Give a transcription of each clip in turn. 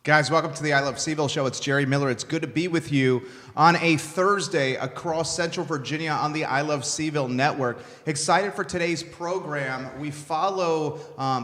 Guys, welcome to the I Love CVille Show. It's Jerry Miller. It's good to be with you on a Thursday across Central Virginia on the I Love CVille network. Excited for today's program. We follow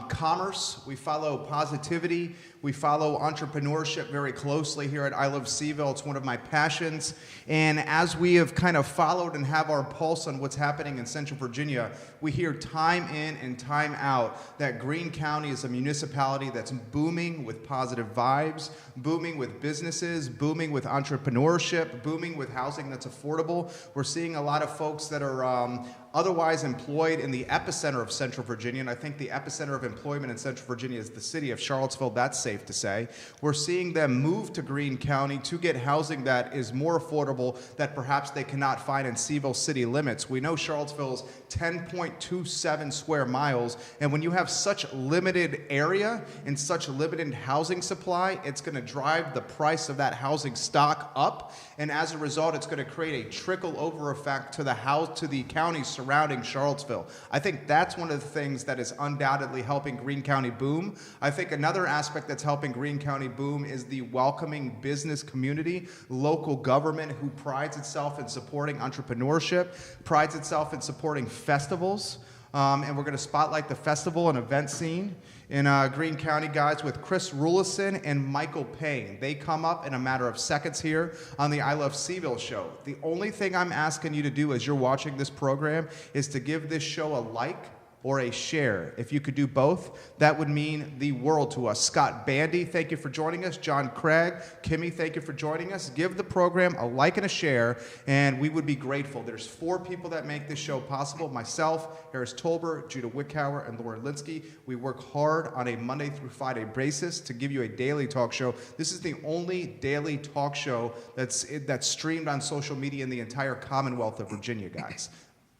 commerce, we follow positivity, we follow entrepreneurship very closely here at I Love CVille. It's one of my passions. And as we have kind of followed and have our pulse on what's happening in Central Virginia, we hear time in and time out that Greene County is a municipality that's booming with positive vibes, booming with businesses, booming with entrepreneurship, booming with housing that's affordable. We're seeing a lot of folks that are otherwise employed in the epicenter of Central Virginia, and I think the epicenter of employment in Central Virginia is the city of Charlottesville. That's safe to say. We're seeing them move to Greene County to get housing that is more affordable that perhaps they cannot find in CVille city limits. We know Charlottesville's 10.27 square miles, and when you have such limited area and such limited housing supply, it's going to drive the price of that housing stock up, and as a result, it's going to create a trickle-over effect to the counties surrounding Charlottesville. I think that's one of the things that is undoubtedly helping Greene County boom. I think another aspect that's helping Greene County boom is the welcoming business community, local government who prides itself in supporting entrepreneurship, prides itself in supporting festivals, and we're going to spotlight the festival and event scene in Greene County, guys, with Rulison and Michael Payne. They come up in a matter of seconds here on the I Love CVille Show. The only thing I'm asking you to do as you're watching this program is to give this show a like or a share. If you could do both, that would mean the world to us. Scott Bandy, thank you for joining us. John Craig, Kimmy, thank you for joining us. Give the program a like and a share, and we would be grateful. There's 4 people that make this show possible: myself, Harris Tolber, Judah Wickhauer, and Lauren Linsky. We work hard on a Monday through Friday basis to give you a daily talk show. This is the only daily talk show that's streamed on social media in the entire Commonwealth of Virginia, guys.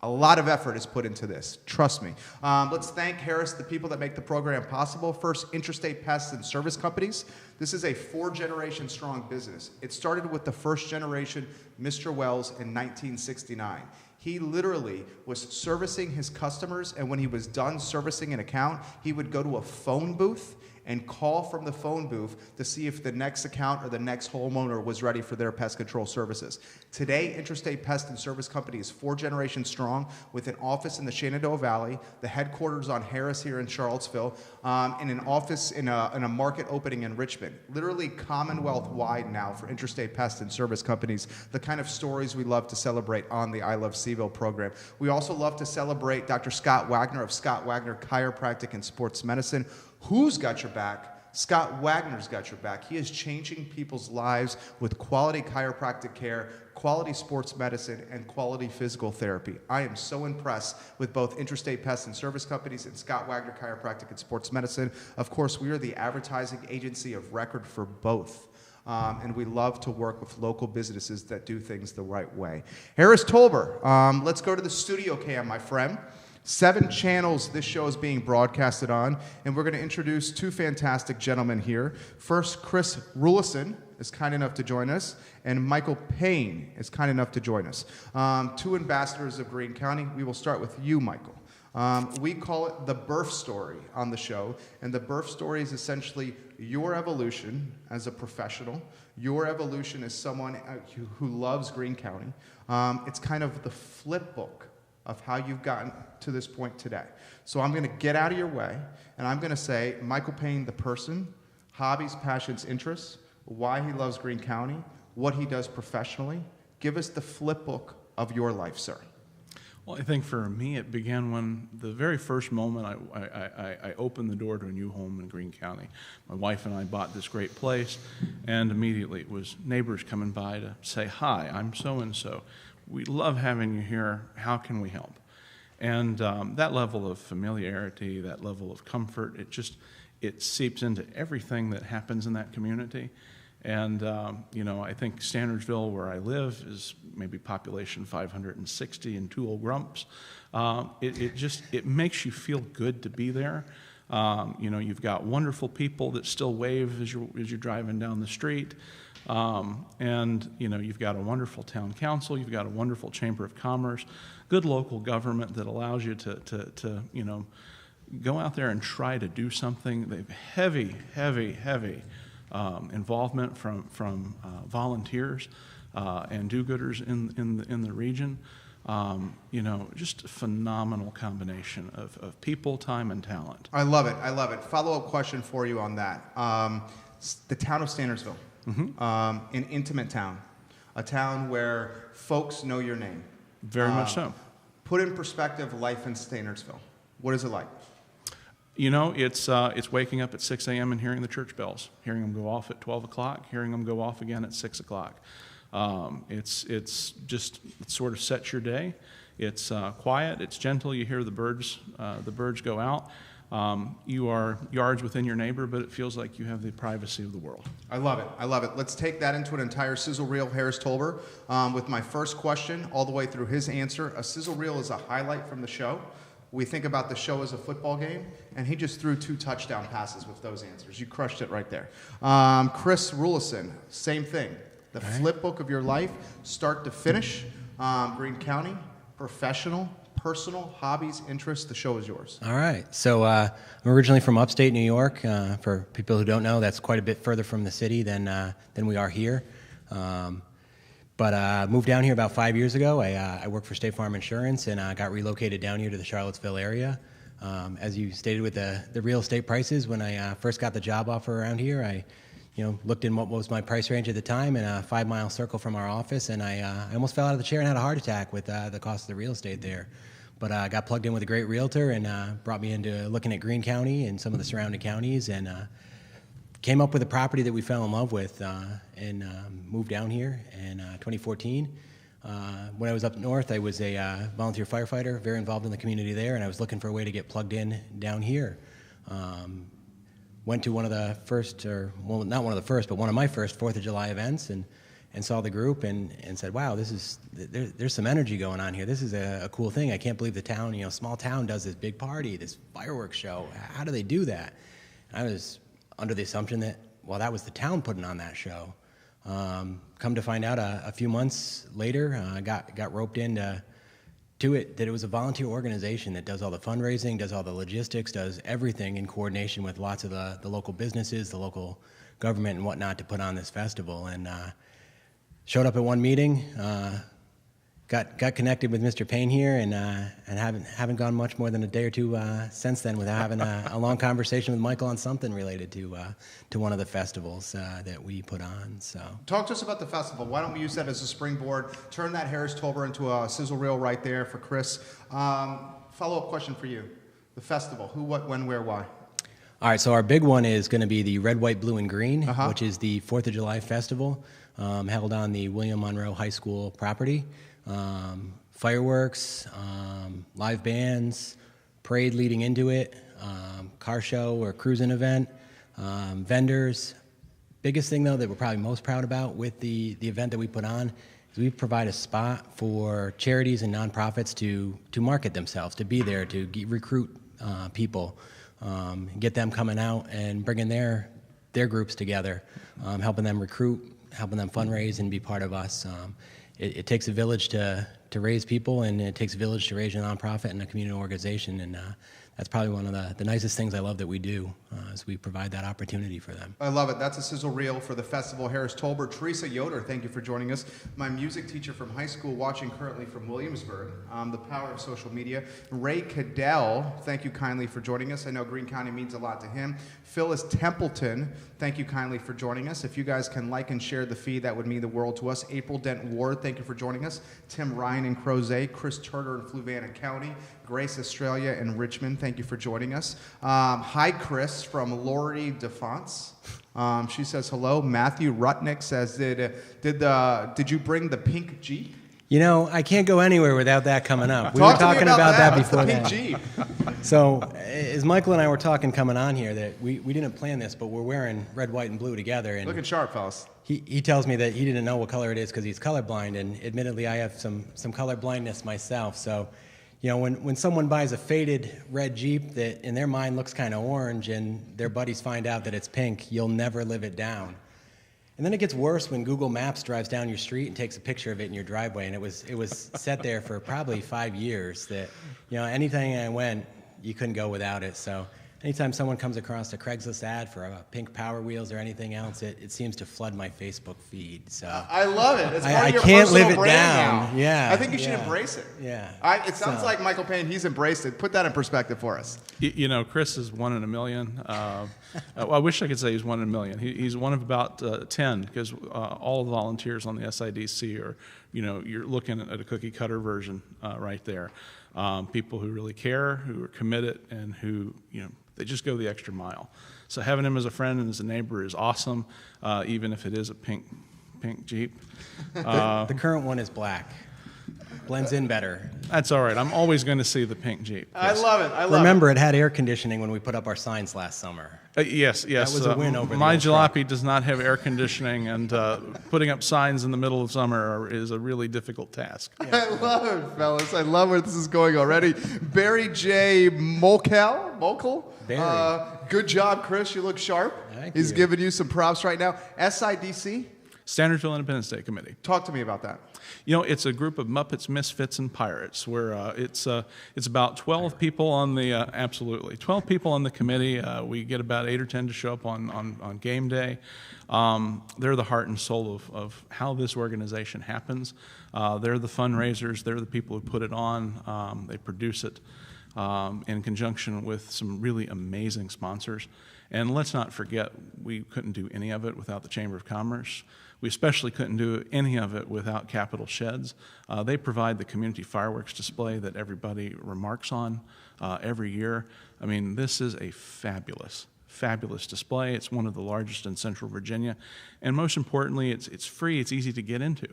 A lot of effort is put into this. Trust me. Let's thank Harris, the people that make the program possible. First, Intrastate Pest and Service Companies. This is a 4-generation strong business. It started with the first generation, Mr. Wells, in 1969. He literally was servicing his customers, and when he was done servicing an account, he would go to a phone booth and call from the phone booth to see if the next account or the next homeowner was ready for their pest control services. Today, Intrastate Pest and Service Company is 4 generations strong with an office in the Shenandoah Valley, the headquarters on Harris here in Charlottesville, and an office in a market opening in Richmond. Literally Commonwealth-wide now for Intrastate Pest and Service Companies, the kind of stories we love to celebrate on the I Love CVille program. We also love to celebrate Dr. Scott Wagner of Scott Wagner Chiropractic and Sports Medicine. Who's got your back? Scott Wagner's got your back. He is changing people's lives with quality chiropractic care, quality sports medicine, and quality physical therapy. I am so impressed with both Intrastate Pest and Service Companies and Scott Wagner Chiropractic and Sports Medicine. Of course, we are the advertising agency of record for both. And we love to work with local businesses that do things the right way. Harris Tolber, let's go to the studio cam, my friend. 7 channels this show is being broadcasted on, and we're going to introduce 2 fantastic gentlemen here. First, Rulison is kind enough to join us, and Michael Payne is kind enough to join us. 2 ambassadors of Greene County. We will start with you, Michael. We call it the birth story on the show, and the birth story is essentially your evolution as a professional, your evolution as someone who loves Greene County. It's kind of the flip book of how you've gotten to this point today. So I'm going to get out of your way, and I'm going to say Michael Payne, the person, hobbies, passions, interests, why he loves Greene County, what he does professionally. Give us the flip book of your life, sir. Well, I think for me, it began when the very first moment I opened the door to a new home in Greene County. My wife and I bought this great place, and immediately it was neighbors coming by to say, "Hi, I'm so-and-so. We love having you here. How can we help?" And that level of familiarity, that level of comfort, it seeps into everything that happens in that community. And, I think Stanardville, where I live, is maybe population 560 and 2 old grumps. It makes you feel good to be there. You've got wonderful people that still wave as you're driving down the street. You've got a wonderful town council, you've got a wonderful chamber of commerce, good local government that allows you to go out there and try to do something. They've heavy involvement from volunteers and do-gooders in the region. Just a phenomenal combination of people, time, and talent. I love it. I love it. Follow-up question for you on that. The town of Stanardville, an intimate town, a town where folks know your name. Very much so. Put in perspective life in Stanardville. What is it like? It's waking up at 6 a.m. and hearing the church bells, hearing them go off at 12 o'clock, hearing them go off again at 6 o'clock. It sort of sets your day. It's quiet. It's gentle. You hear the birds go out. You are yards within your neighbor, but it feels like you have the privacy of the world. I love it. I love it. Let's take that into an entire sizzle reel, Harris Tolber, with my first question all the way through his answer. A sizzle reel is a highlight from the show. We think about the show as a football game, and he just threw 2 touchdown passes with those answers. You crushed it right there. Kris Rulison, same thing. The flip book of your life, start to finish. Greene County, professional, personal, hobbies, interests, the show is yours. All right. So I'm originally from upstate New York. For people who don't know, that's quite a bit further from the city than we are here. But I moved down here about 5 years ago. I worked for State Farm Insurance and got relocated down here to the Charlottesville area. As you stated with the real estate prices, when I first got the job offer around here, I looked in what was my price range at the time in a 5-mile circle from our office, and I almost fell out of the chair and had a heart attack with the cost of the real estate there. But I got plugged in with a great realtor and brought me into looking at Greene County and some of the surrounding counties, and came up with a property that we fell in love with and moved down here in 2014. When I was up north, I was a volunteer firefighter, very involved in the community there, and I was looking for a way to get plugged in down here. Went to one of the first, not one of the first, but one of my first 4th of July events, and saw the group and said, wow, there's some energy going on here. This is a cool thing. I can't believe the town, small town does this big party, this fireworks show. How do they do that? I was under the assumption that, well, that was the town putting on that show. Come to find out a few months later, I got roped into it, that it was a volunteer organization that does all the fundraising, does all the logistics, does everything in coordination with lots of the local businesses, the local government and whatnot to put on this festival. And showed up at one meeting, got connected with Mr. Payne here, and haven't gone much more than a day or two since then without having a long conversation with Michael on something related to one of the festivals that we put on. So, talk to us about the festival. Why don't we use that as a springboard? Turn that Harris Tolber into a sizzle reel right there for Kris. Follow-up question for you: the festival. Who, what, when, where, why? All right. So our big one is going to be the Red, White, Blue, and Green, which is the 4th of July festival held on the William Monroe High School property. Fireworks, live bands, parade leading into it, car show or cruising event, vendors. Biggest thing, though, that we're probably most proud about with the event that we put on is we provide a spot for charities and nonprofits to market themselves, to be there, to recruit people, get them coming out and bringing their groups together, helping them recruit, helping them fundraise and be part of us. It takes a village to raise people, and it takes a village to raise a nonprofit and a community organization, and that's probably one of the nicest things I love that we do, is we provide that opportunity for them. I love it. That's a sizzle reel for the festival. Harris Tolber. Teresa Yoder, thank you for joining us. My music teacher from high school, watching currently from Williamsburg. The power of social media. Ray Cadell, thank you kindly for joining us. I know Greene County means a lot to him. Phyllis Templeton, thank you kindly for joining us. If you guys can like and share the feed, that would mean the world to us. April Dent Ward, thank you for joining us. Tim Ryan in Crozet, Chris Turner in Fluvanna County, Grace Australia in Richmond, thank you for joining us. Hi, Kris from Lori DeFonts. She says hello. Matthew Rutnick says, did you bring the pink Jeep? I can't go anywhere without that coming up. We were talking about that before that. Pink Jeep. So, as Michael and I were talking coming on here, that we didn't plan this, but we're wearing red, white, and blue together. And looking sharp, fellas. He tells me that he didn't know what color it is because he's colorblind, and admittedly, I have some color blindness myself. So, when someone buys a faded red Jeep that in their mind looks kind of orange, and their buddies find out that it's pink, you'll never live it down. And then it gets worse when Google Maps drives down your street and takes a picture of it in your driveway. And it was set there for probably 5 years that, anytime I went, you couldn't go without it. So anytime someone comes across a Craigslist ad for pink Power Wheels or anything else, it seems to flood my Facebook feed. So I love it. It's part I of your can't personal live it brand down. now. Yeah, I think you should embrace it. Yeah. It sounds like Michael Payne, he's embraced it. Put that in perspective for us. You know, Kris is 1 in a million. Well, I wish I could say he's 1 in a million. He's one of about 10, because all the volunteers on the SIDC are, you know, you're looking at a cookie cutter version right there. People who really care, who are committed, and who, you know, they just go the extra mile. So having him as a friend and as a neighbor is awesome, even if it is a pink Jeep. The current one is black. Blends in better. That's all right. I'm always going to see the pink Jeep, Kris. I love it. Remember, it had air conditioning when we put up our signs last summer. Yes. That was a win over my the old truck. jalopy does not have air conditioning, and putting up signs in the middle of summer is a really difficult task. I love it, fellas. I love where this is going already. Barry J. Mokel. Barry. Good job, Kris. You look sharp. Thank He's you. giving you some props right now. SIDC, Stanardville Independence Day Committee. talk to me about that. You know, it's a group of Muppets, Misfits, and Pirates. Where it's about 12 people on the 12 people on the committee. We get about 8 or 10 to show up on game day. They're the heart and soul of how this organization happens. They're the fundraisers. They're the people who put it on. They produce it in conjunction with some really amazing sponsors. And let's not forget, we couldn't do any of it without the Chamber of Commerce. We especially couldn't do any of it without Capital Sheds. They provide the community fireworks display that everybody remarks on every year. I mean, this is a fabulous display. It's one of the largest in Central Virginia. And most importantly, it's free. It's easy to get into.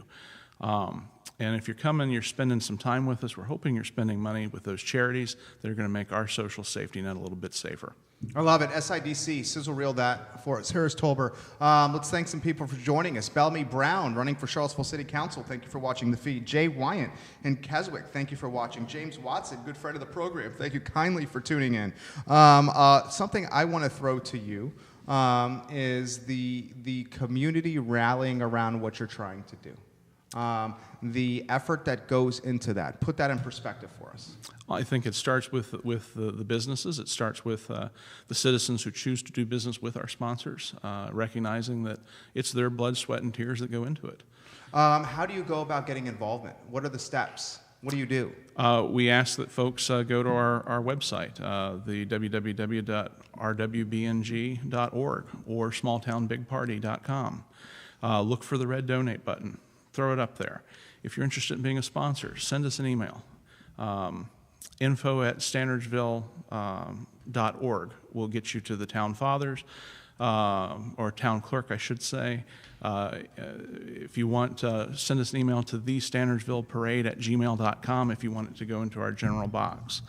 And if you're coming, you're spending some time with us, we're hoping you're spending money with those charities that are going to make our social safety net a little bit safer. I love it. SIDC, sizzle reel that for us. Harris Tolber. Let's thank some people for joining us. Bellamy Brown, running for Charlottesville City Council. Thank you for watching the feed. Jay Wyant in Keswick. Thank you for watching. James Watson, good friend of the program. Thank you kindly for tuning in. Something I want to throw to you is the community rallying around what you're trying to do. The effort that goes into that. Put that in perspective for us. Well, I think it starts with the businesses. It starts with the citizens who choose to do business with our sponsors, recognizing that it's their blood, sweat, and tears that go into it. How do you go about getting involvement? What are the steps? What do you do? We ask that folks go to our website, the www.rwbng.org or smalltownbigparty.com. Look for the red donate button. Throw it up there. If you're interested in being a sponsor, send us an email. info@stanardsville.org will get you to the town fathers, or town clerk, I should say. If you want, send us an email to thestanardsvilleparade@gmail.com if you want it to go into our general box.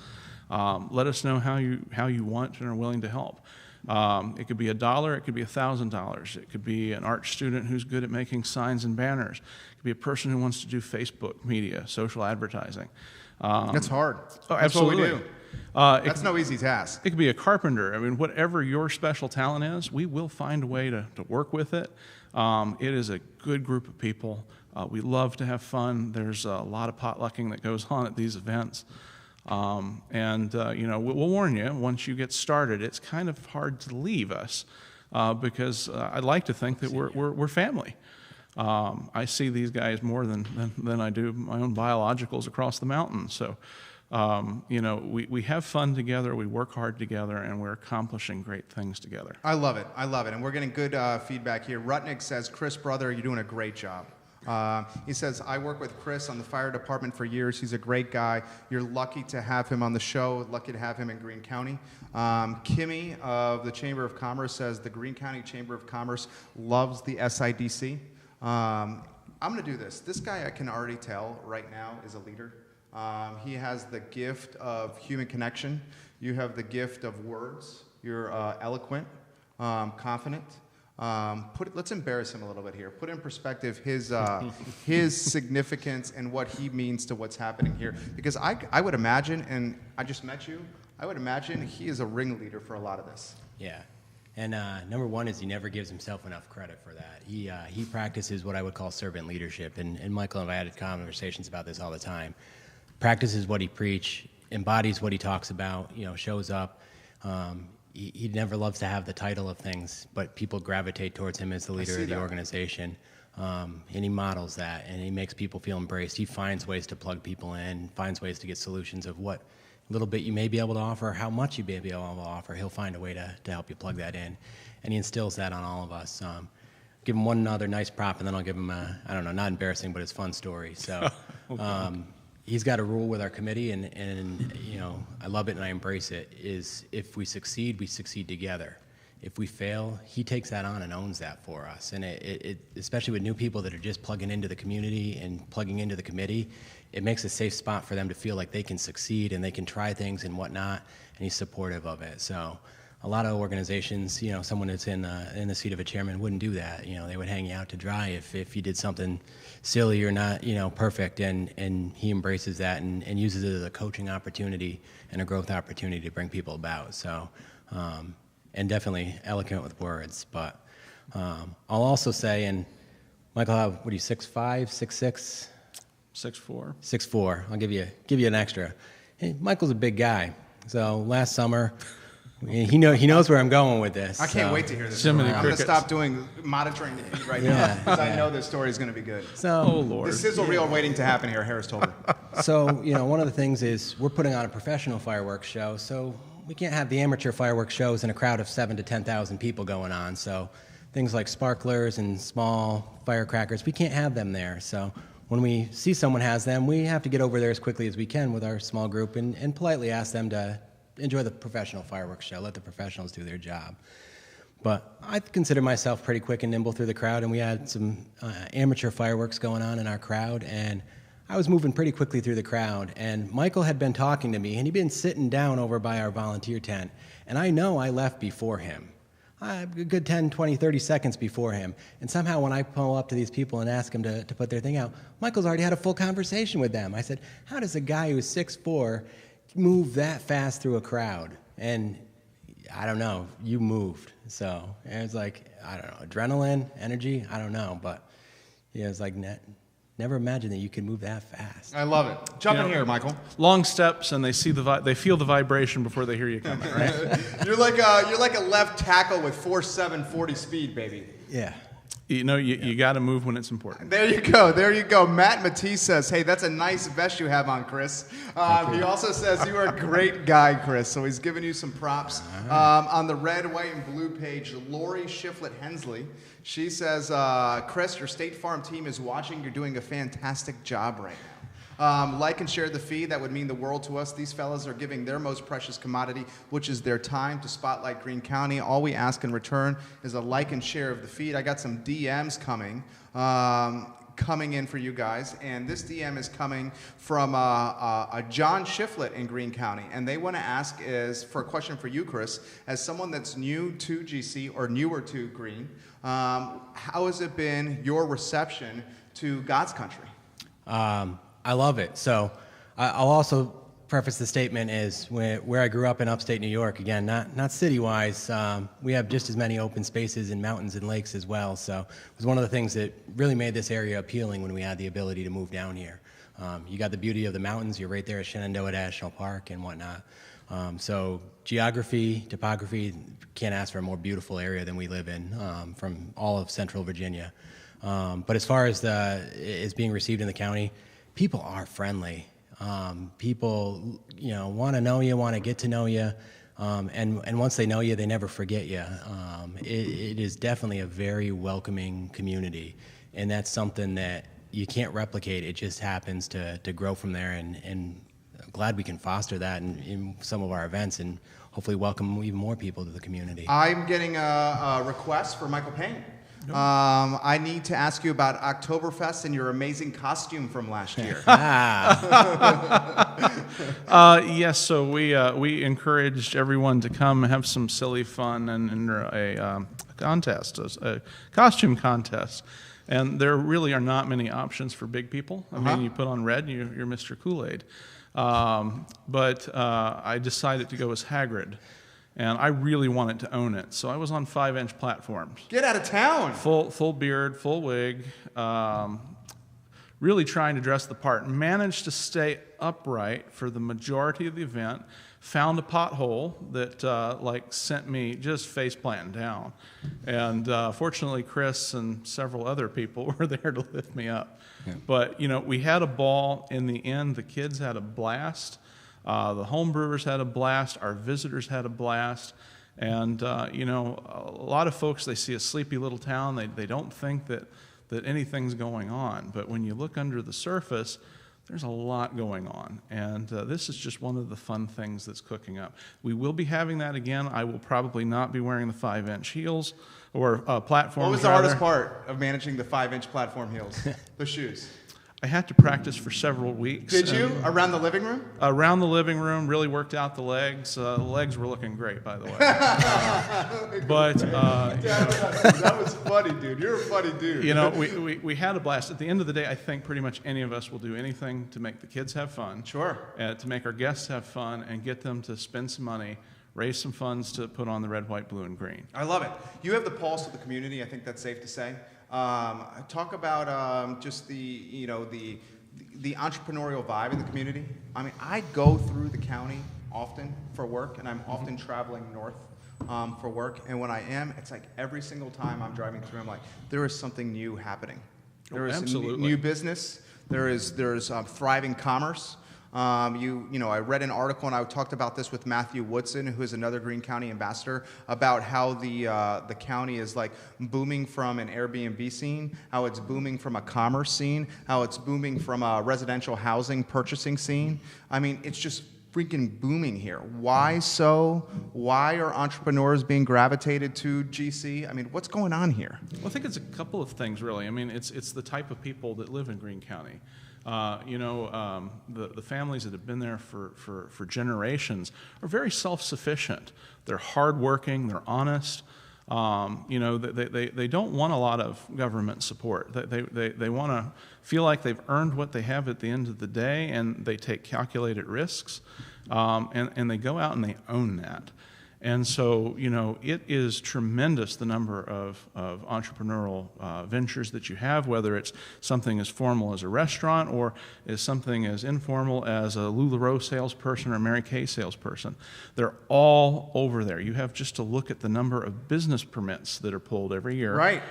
Let us know how you want and are willing to help. It could be $1, it could be $1,000. It could be an art student who's good at making signs and banners. It could be a person who wants to do Facebook media, social advertising. That's hard. Oh, That's what we absolutely. do. That's no easy task. It could be a carpenter. I mean, whatever your special talent is, we will find a way to work with it. It is a good group of people. We love to have fun. There's a lot of potlucking that goes on at these events. You know, we'll warn you, once you get started, it's kind of hard to leave us because I'd like to think that we're family. I see these guys more than I do my own biologicals across the mountain. So, you know, we have fun together, we work hard together, and we're accomplishing great things together. I love it. I love it. And we're getting good feedback here. Rutnick says, Kris, brother, you're doing a great job. He says, I work with Kris on the fire department for years. He's a great guy. You're lucky to have him on the show, lucky to have him in Greene County. Kimmy of the Chamber of Commerce says, the Greene County Chamber of Commerce loves the SIDC. I'm going to do this. This guy, I can already tell right now, is a leader. He has the gift of human connection. You have the gift of words. You're eloquent, confident. Let's embarrass him a little bit here. Put in perspective his significance and what he means to what's happening here. Because I would imagine, and I just met you, I would imagine he is a ringleader for a lot of this. Yeah. And number one is he never gives himself enough credit for that. He practices what I would call servant leadership, and Michael and I had conversations about this all the time. Practices what he preach, embodies what he talks about, you know, shows up. he never loves to have the title of things, but people gravitate towards him as the leader of the organization. And he models that, and he makes people feel embraced. He finds ways to plug people in, finds ways to get solutions of what little bit you may be able to offer, how much you may be able to offer. He'll find a way to help you plug that in, and he instills that on all of us. Give him one other nice prop, and then I'll give him a, I don't know, not embarrassing, but it's a fun story. So he's got a rule with our committee, and you know, I love it and I embrace it, is if we succeed together. If we fail, he takes that on and owns that for us. And it especially with new people that are just plugging into the community and plugging into the committee, it makes a safe spot for them to feel like they can succeed and they can try things and whatnot, and he's supportive of it. So a lot of organizations, you know, someone that's in the seat of a chairman wouldn't do that. You know, they would hang you out to dry if you did something silly or not, you know, perfect, and he embraces that and uses it as a coaching opportunity and a growth opportunity to bring people about. So, and definitely eloquent with words. But I'll also say, and Michael, what are you, 6'5", 6'6"? 6'4". 6'4". I'll give you an extra. Hey, Michael's a big guy. So last summer, he knows where I'm going with this. I can't wait to hear this. So story. many I'm going to crickets. stop monitoring the heat right now because I know this story is going to be good. So, Oh, Lord. The sizzle reel waiting to happen here, Harris told me. So, you know, one of the things is we're putting on a professional fireworks show, so we can't have the amateur fireworks shows in a crowd of 7,000 to 10,000 people going on. So things like sparklers and small firecrackers, we can't have them there. So when we see someone has them, we have to get over there as quickly as we can with our small group and politely ask them to enjoy the professional fireworks show, let the professionals do their job. But I consider myself pretty quick and nimble through the crowd, and we had some amateur fireworks going on in our crowd, and I was moving pretty quickly through the crowd, and Michael had been talking to me, and he'd been sitting down over by our volunteer tent, and I know I left before him. A good 10, 20, 30 seconds before him. And somehow when I pull up to these people and ask them to put their thing out, Michael's already had a full conversation with them. I said, how does a guy who's 6'4" move that fast through a crowd? And I don't know, you moved. So it was like, I don't know, adrenaline, energy, I don't know. But yeah, it's like, never imagined that you could move that fast. I love it. Jump in here, Michael. Long steps, and they feel the vibration before they hear you coming, right? You're like a left tackle with 4.7 40 speed, baby. Yeah. You know, you got to move when it's important. There you go. There you go. Matt Matisse says, hey, that's a nice vest you have on, Kris. He also says you are a great guy, Kris. So he's giving you some props. On the red, white, and blue page, Lori Shiflett Hensley. She says, Kris, your State Farm team is watching. You're doing a fantastic job right now. Like and share the feed. That would mean the world to us. These fellas are giving their most precious commodity, which is their time, to spotlight Greene County. All we ask in return is a like and share of the feed. I got some DMs coming in for you guys, and this DM is coming from a John Shiflett in Greene County, and they want to ask for a question for you, Kris, as someone that's new to GC or newer to Greene. How has it been your reception to God's country? I love it. So I'll also preface the statement is where I grew up in upstate New York, again, not city-wise, we have just as many open spaces and mountains and lakes as well. So it was one of the things that really made this area appealing when we had the ability to move down here. You got the beauty of the mountains. You're right there at Shenandoah National Park and whatnot. So geography, topography, can't ask for a more beautiful area than we live in from all of central Virginia. But as far as is being received in the county, people are friendly. People, you know, want to know you, want to get to know you, and once they know you, they never forget you. It is definitely a very welcoming community, and that's something that you can't replicate. It just happens to grow from there, and I'm glad we can foster that in some of our events and hopefully welcome even more people to the community. I'm getting a request for Michael Payne. I need to ask you about Oktoberfest and your amazing costume from last year. Yes, so we encouraged everyone to come have some silly fun and enter a contest, a costume contest. And there really are not many options for big people. I mean, you put on red, you're Mr. Kool-Aid. But I decided to go as Hagrid. And I really wanted to own it, so I was on 5-inch platforms. Get out of town. Full beard, full wig, really trying to dress the part. Managed to stay upright for the majority of the event. Found a pothole that like sent me just face planting down, and fortunately Kris and several other people were there to lift me up. Yeah. But we had a ball in the end. The kids had a blast. The homebrewers had a blast. Our visitors had a blast. And a lot of folks, they see a sleepy little town. They don't think that anything's going on. But when you look under the surface, there's a lot going on, and this is just one of the fun things that's cooking up. We will be having that again. I will probably not be wearing the 5-inch heels or platforms. What was the hardest part of managing the 5-inch platform heels? The shoes. I had to practice for several weeks. Did you? Around the living room? Around the living room, really worked out the legs. The legs were looking great, by the way. That was funny, dude. You're a funny dude. We had a blast. At the end of the day, I think pretty much any of us will do anything to make the kids have fun. Sure. To make our guests have fun and get them to spend some money, raise some funds to put on the red, white, blue, and green. I love it. You have the pulse of the community. I think that's safe to say. Talk about just the entrepreneurial vibe in the community. I mean, I go through the county often for work, and I'm often traveling north for work. And when I am, it's like every single time I'm driving through, I'm like, there is something new happening. There is new business. There's thriving commerce. I read an article, and I talked about this with Matthew Woodson, who is another Greene County ambassador, about how the county is like booming from an Airbnb scene, how it's booming from a commerce scene, how it's booming from a residential housing purchasing scene. I mean, it's just freaking booming here. Why so? Why are entrepreneurs being gravitated to GC? I mean, what's going on here? Well, I think it's a couple of things, really. I mean, it's the type of people that live in Greene County. The families that have been there for generations are very self-sufficient. They're hardworking. They're honest. They don't want a lot of government support. They want to feel like they've earned what they have at the end of the day, and they take calculated risks, and they go out and they own that. And so, it is tremendous, the number of entrepreneurial ventures that you have, whether it's something as formal as a restaurant or as something as informal as a LuLaRoe salesperson or a Mary Kay salesperson. They're all over there. You have just to look at the number of business permits that are pulled every year, right,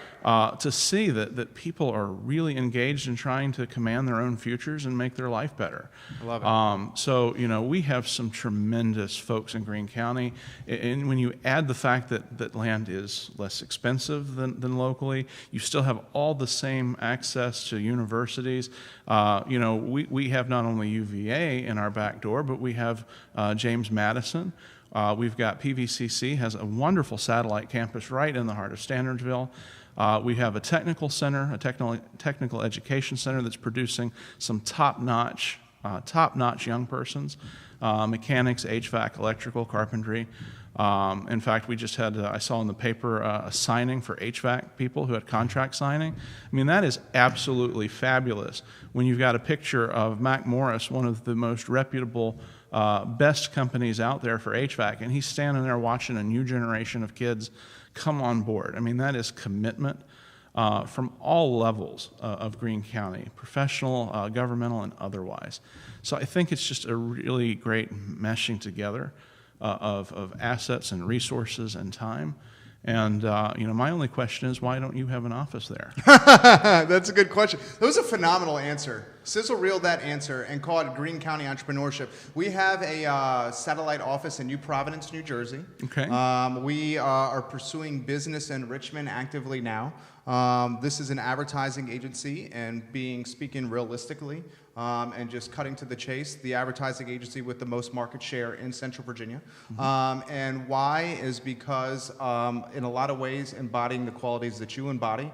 to see that people are really engaged in trying to command their own futures and make their life better. I love it. So, we have some tremendous folks in Greene County. And when you add the fact that land is less expensive than locally, you still have all the same access to universities. We have not only UVA in our back door, but we have James Madison. We've got PVCC, has a wonderful satellite campus right in the heart of Stanardville. We have a technical center, a technical education center that's producing some top-notch young persons, mechanics, HVAC, electrical, carpentry. In fact, we just had, I saw in the paper, a signing for HVAC people who had contract signing. I mean, that is absolutely fabulous when you've got a picture of Mac Morris, one of the most reputable, best companies out there for HVAC, and he's standing there watching a new generation of kids come on board. I mean, that is commitment from all levels of Greene County, professional, governmental, and otherwise. So I think it's just a really great meshing together of assets and resources and time. And, my only question is, why don't you have an office there? That's a good question. That was a phenomenal answer. Sizzle reeled that answer and called it Greene County Entrepreneurship. We have a satellite office in New Providence, New Jersey. Okay. We are pursuing business in Richmond actively now. This is an advertising agency, and speaking realistically, and just cutting to the chase, the advertising agency with the most market share in Central Virginia. Mm-hmm. And why is because, in a lot of ways, embodying the qualities that you embody,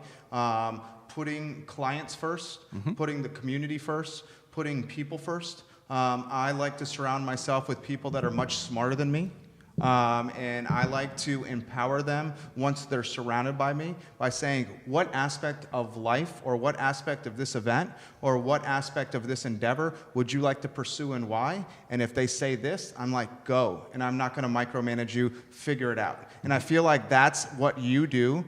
putting clients first, mm-hmm. putting the community first, putting people first. I like to surround myself with people that are much smarter than me. And I like to empower them once they're surrounded by me by saying, what aspect of life or what aspect of this event or what aspect of this endeavor would you like to pursue and why? And if they say this, I'm like, go. And I'm not going to micromanage you, figure it out. And I feel like that's what you do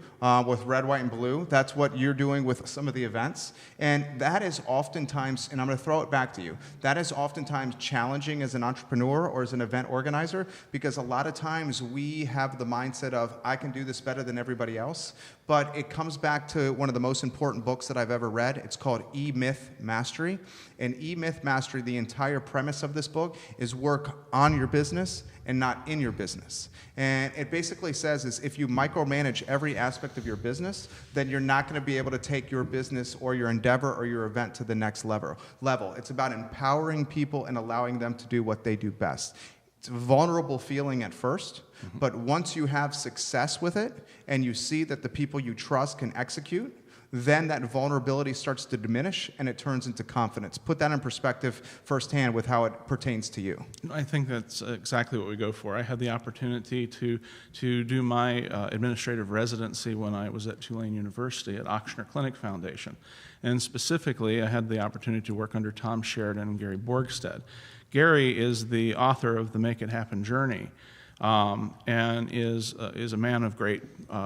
with Red, White, and Blue. That's what you're doing with some of the events. And that is oftentimes, and I'm going to throw it back to you, that is oftentimes challenging as an entrepreneur or as an event organizer, because a lot of times we have the mindset of, I can do this better than everybody else. But it comes back to one of the most important books that I've ever read. It's called E-Myth Mastery. And E-Myth Mastery, the entire premise of this book is work on your business and not in your business. And it basically says is if you micromanage every aspect of your business, then you're not going to be able to take your business or your endeavor or your event to the next level. It's about empowering people and allowing them to do what they do best. It's a vulnerable feeling at first, but once you have success with it and you see that the people you trust can execute, then that vulnerability starts to diminish and it turns into confidence. Put that in perspective firsthand with how it pertains to you. I think that's exactly what we go for. I had the opportunity to do my administrative residency when I was at Tulane University at Ochsner Clinic Foundation. And specifically, I had the opportunity to work under Tom Sheridan and Gary Borgstead. Gary is the author of the Make It Happen Journey, and is a man of great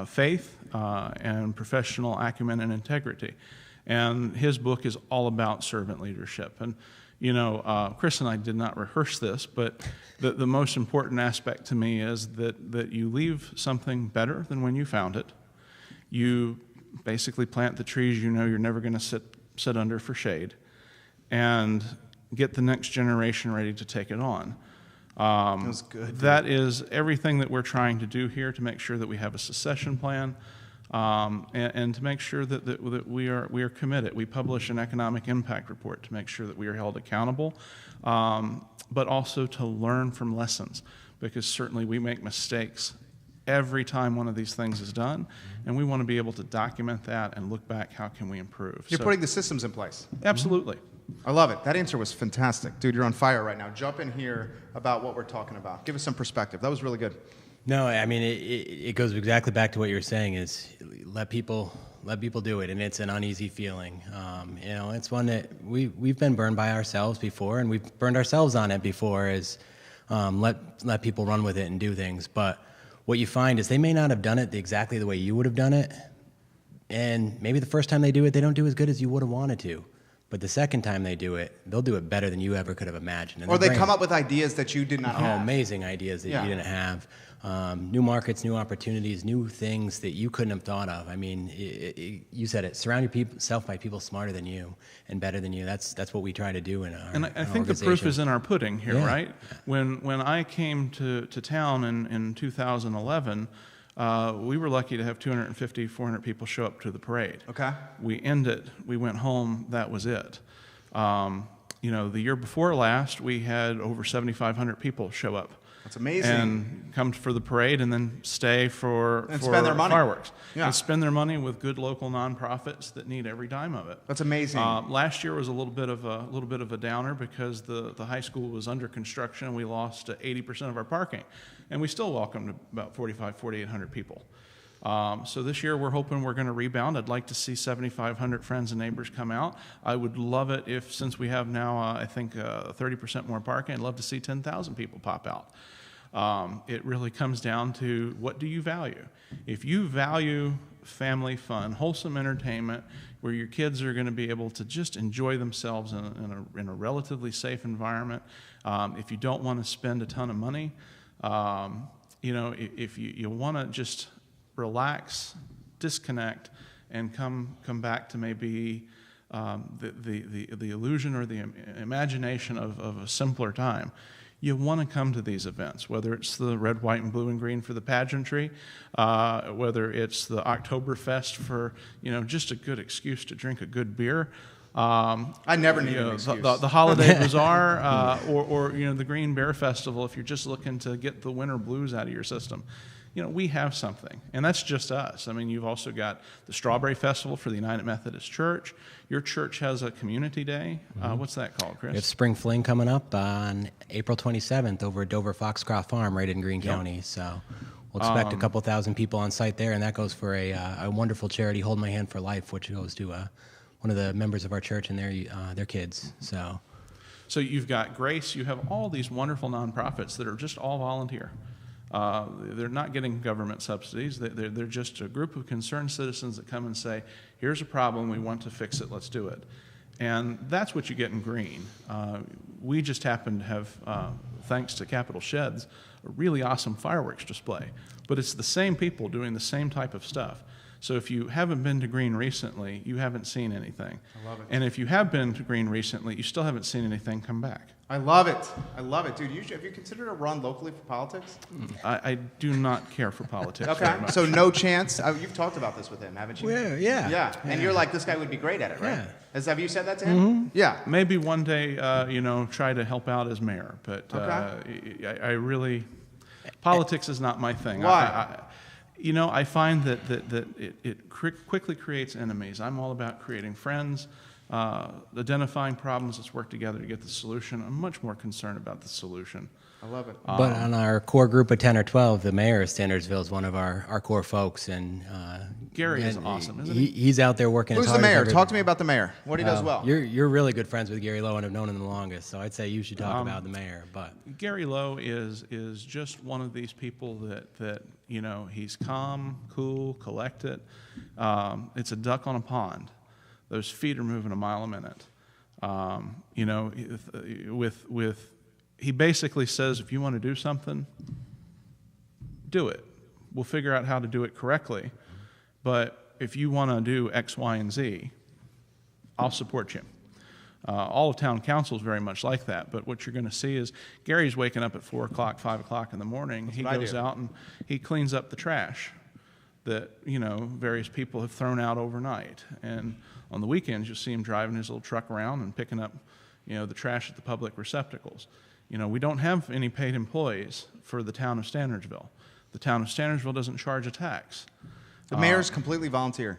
faith and professional acumen and integrity. And his book is all about servant leadership. And, you know, Kris and I did not rehearse this, but the most important aspect to me is that you leave something better than when you found it. You basically plant the trees you know you're never going to sit under for shade, and get the next generation ready to take it on. That was good. That is everything that we're trying to do here, to make sure that we have a succession plan, and to make sure that we are committed. We publish an economic impact report to make sure that we are held accountable, but also to learn from lessons, because certainly we make mistakes every time one of these things is done, and we want to be able to document that and look back, how can we improve? You're putting the systems in place. Absolutely. I love it. That answer was fantastic. Dude, you're on fire right now. Jump in here about what we're talking about. Give us some perspective. That was really good. No, I mean, it goes exactly back to what you're saying, is let people do it, and it's an uneasy feeling. You know, it's one that we've been burned by ourselves before, and we've burned ourselves on it before, is let people run with it and do things. But what you find is they may not have done it exactly the way you would have done it, and maybe the first time they do it, they don't do as good as you would have wanted to. But the second time they do it, they'll do it better than you ever could have imagined. And or they come up with ideas that you did not have. Amazing ideas that you didn't have. New markets, new opportunities, new things that you couldn't have thought of. I mean, you said it. Surround yourself by people smarter than you and better than you. That's what we try to do in our And I think the proof is in our pudding here, right? When I came to town in 2011, we were lucky to have 250, 400 people show up to the parade. Okay. We ended, we went home, that was it. You know, the year before last, we had over 7,500 people show up. That's amazing. And come for the parade and then stay for spend their money. Fireworks. Yeah. And spend their money with good local nonprofits that need every dime of it. That's amazing. Last year was a little bit of a downer, because the high school was under construction and we lost 80% of our parking, and we still welcomed about 4,800 people. So this year we're hoping we're going to rebound. I'd like to see 7,500 friends and neighbors come out. I would love it if, since we have now I think 30% more parking, I'd love to see 10,000 people pop out. It really comes down to, what do you value? If you value family fun, wholesome entertainment, where your kids are going to be able to just enjoy themselves in a relatively safe environment, if you don't want to spend a ton of money, you know, if you want to just relax, disconnect, and come back to maybe the illusion or the imagination of a simpler time, you want to come to these events, whether it's the red, white, and blue and green for the pageantry, whether it's the Oktoberfest for, you know, just a good excuse to drink a good beer. I never need an excuse. The holiday bazaar, or you know, the Green Bear Festival, if you're just looking to get the winter blues out of your system. you know, we have something, and that's just us. I mean, you've also got the Strawberry Festival for the United Methodist Church. Your church has a community day. What's that called, Kris? We have Spring Fling coming up on April 27th over at Dover Foxcroft Farm right in Greene County. So we'll expect a couple thousand people on site there, and that goes for a wonderful charity, Hold My Hand for Life, which goes to one of the members of our church and their kids. So you've got Grace. You have all these wonderful nonprofits that are just all volunteer. They're not getting government subsidies. They're just a group of concerned citizens that come and say, here's a problem, we want to fix it, let's do it. And that's what you get in Greene. We just happen to have, thanks to Capital Sheds, a really awesome fireworks display. But it's the same people doing the same type of stuff. So if you haven't been to Greene recently, you haven't seen anything. I love it. And if you have been to Greene recently, you still haven't seen anything, come back. I love it. I love it. Dude, have you considered a run locally for politics? I do not care for politics Okay, very much. so no chance. You've talked about this with him, haven't you? Yeah. Yeah, and you're like, this guy would be great at it, right? Yeah. Have you said that to him? Yeah. Maybe one day, try to help out as mayor, but I really, politics is not my thing. Why? I find that it quickly creates enemies. I'm all about creating friends, identifying problems. Let's work together to get the solution. I'm much more concerned about the solution. I love it. But on our core group of 10 or 12, the mayor of Stanardsville is one of our core folks. And Gary is awesome, isn't he? He's out there working Who's as the hard as mayor? everybody. Talk to me about the mayor. What he does well. You're really good friends with Gary Lowe and have known him the longest, so I'd say you should talk about the mayor. But Gary Lowe is just one of these people that he's calm, cool, collected. It's a duck on a pond. Those feet are moving a mile a minute. He basically says, if you want to do something, do it. We'll figure out how to do it correctly. But if you want to do X, Y, and Z, I'll support you. All of town council is very much like that. But what you're going to see is Gary's waking up at 4 o'clock, 5 o'clock in the morning. He goes out and he cleans up the trash that various people have thrown out overnight. And on the weekends, you'll see him driving his little truck around and picking up the trash at the public receptacles. We don't have any paid employees for the town of Stanardville. The town of Stanardville doesn't charge a tax. The mayor's completely volunteer.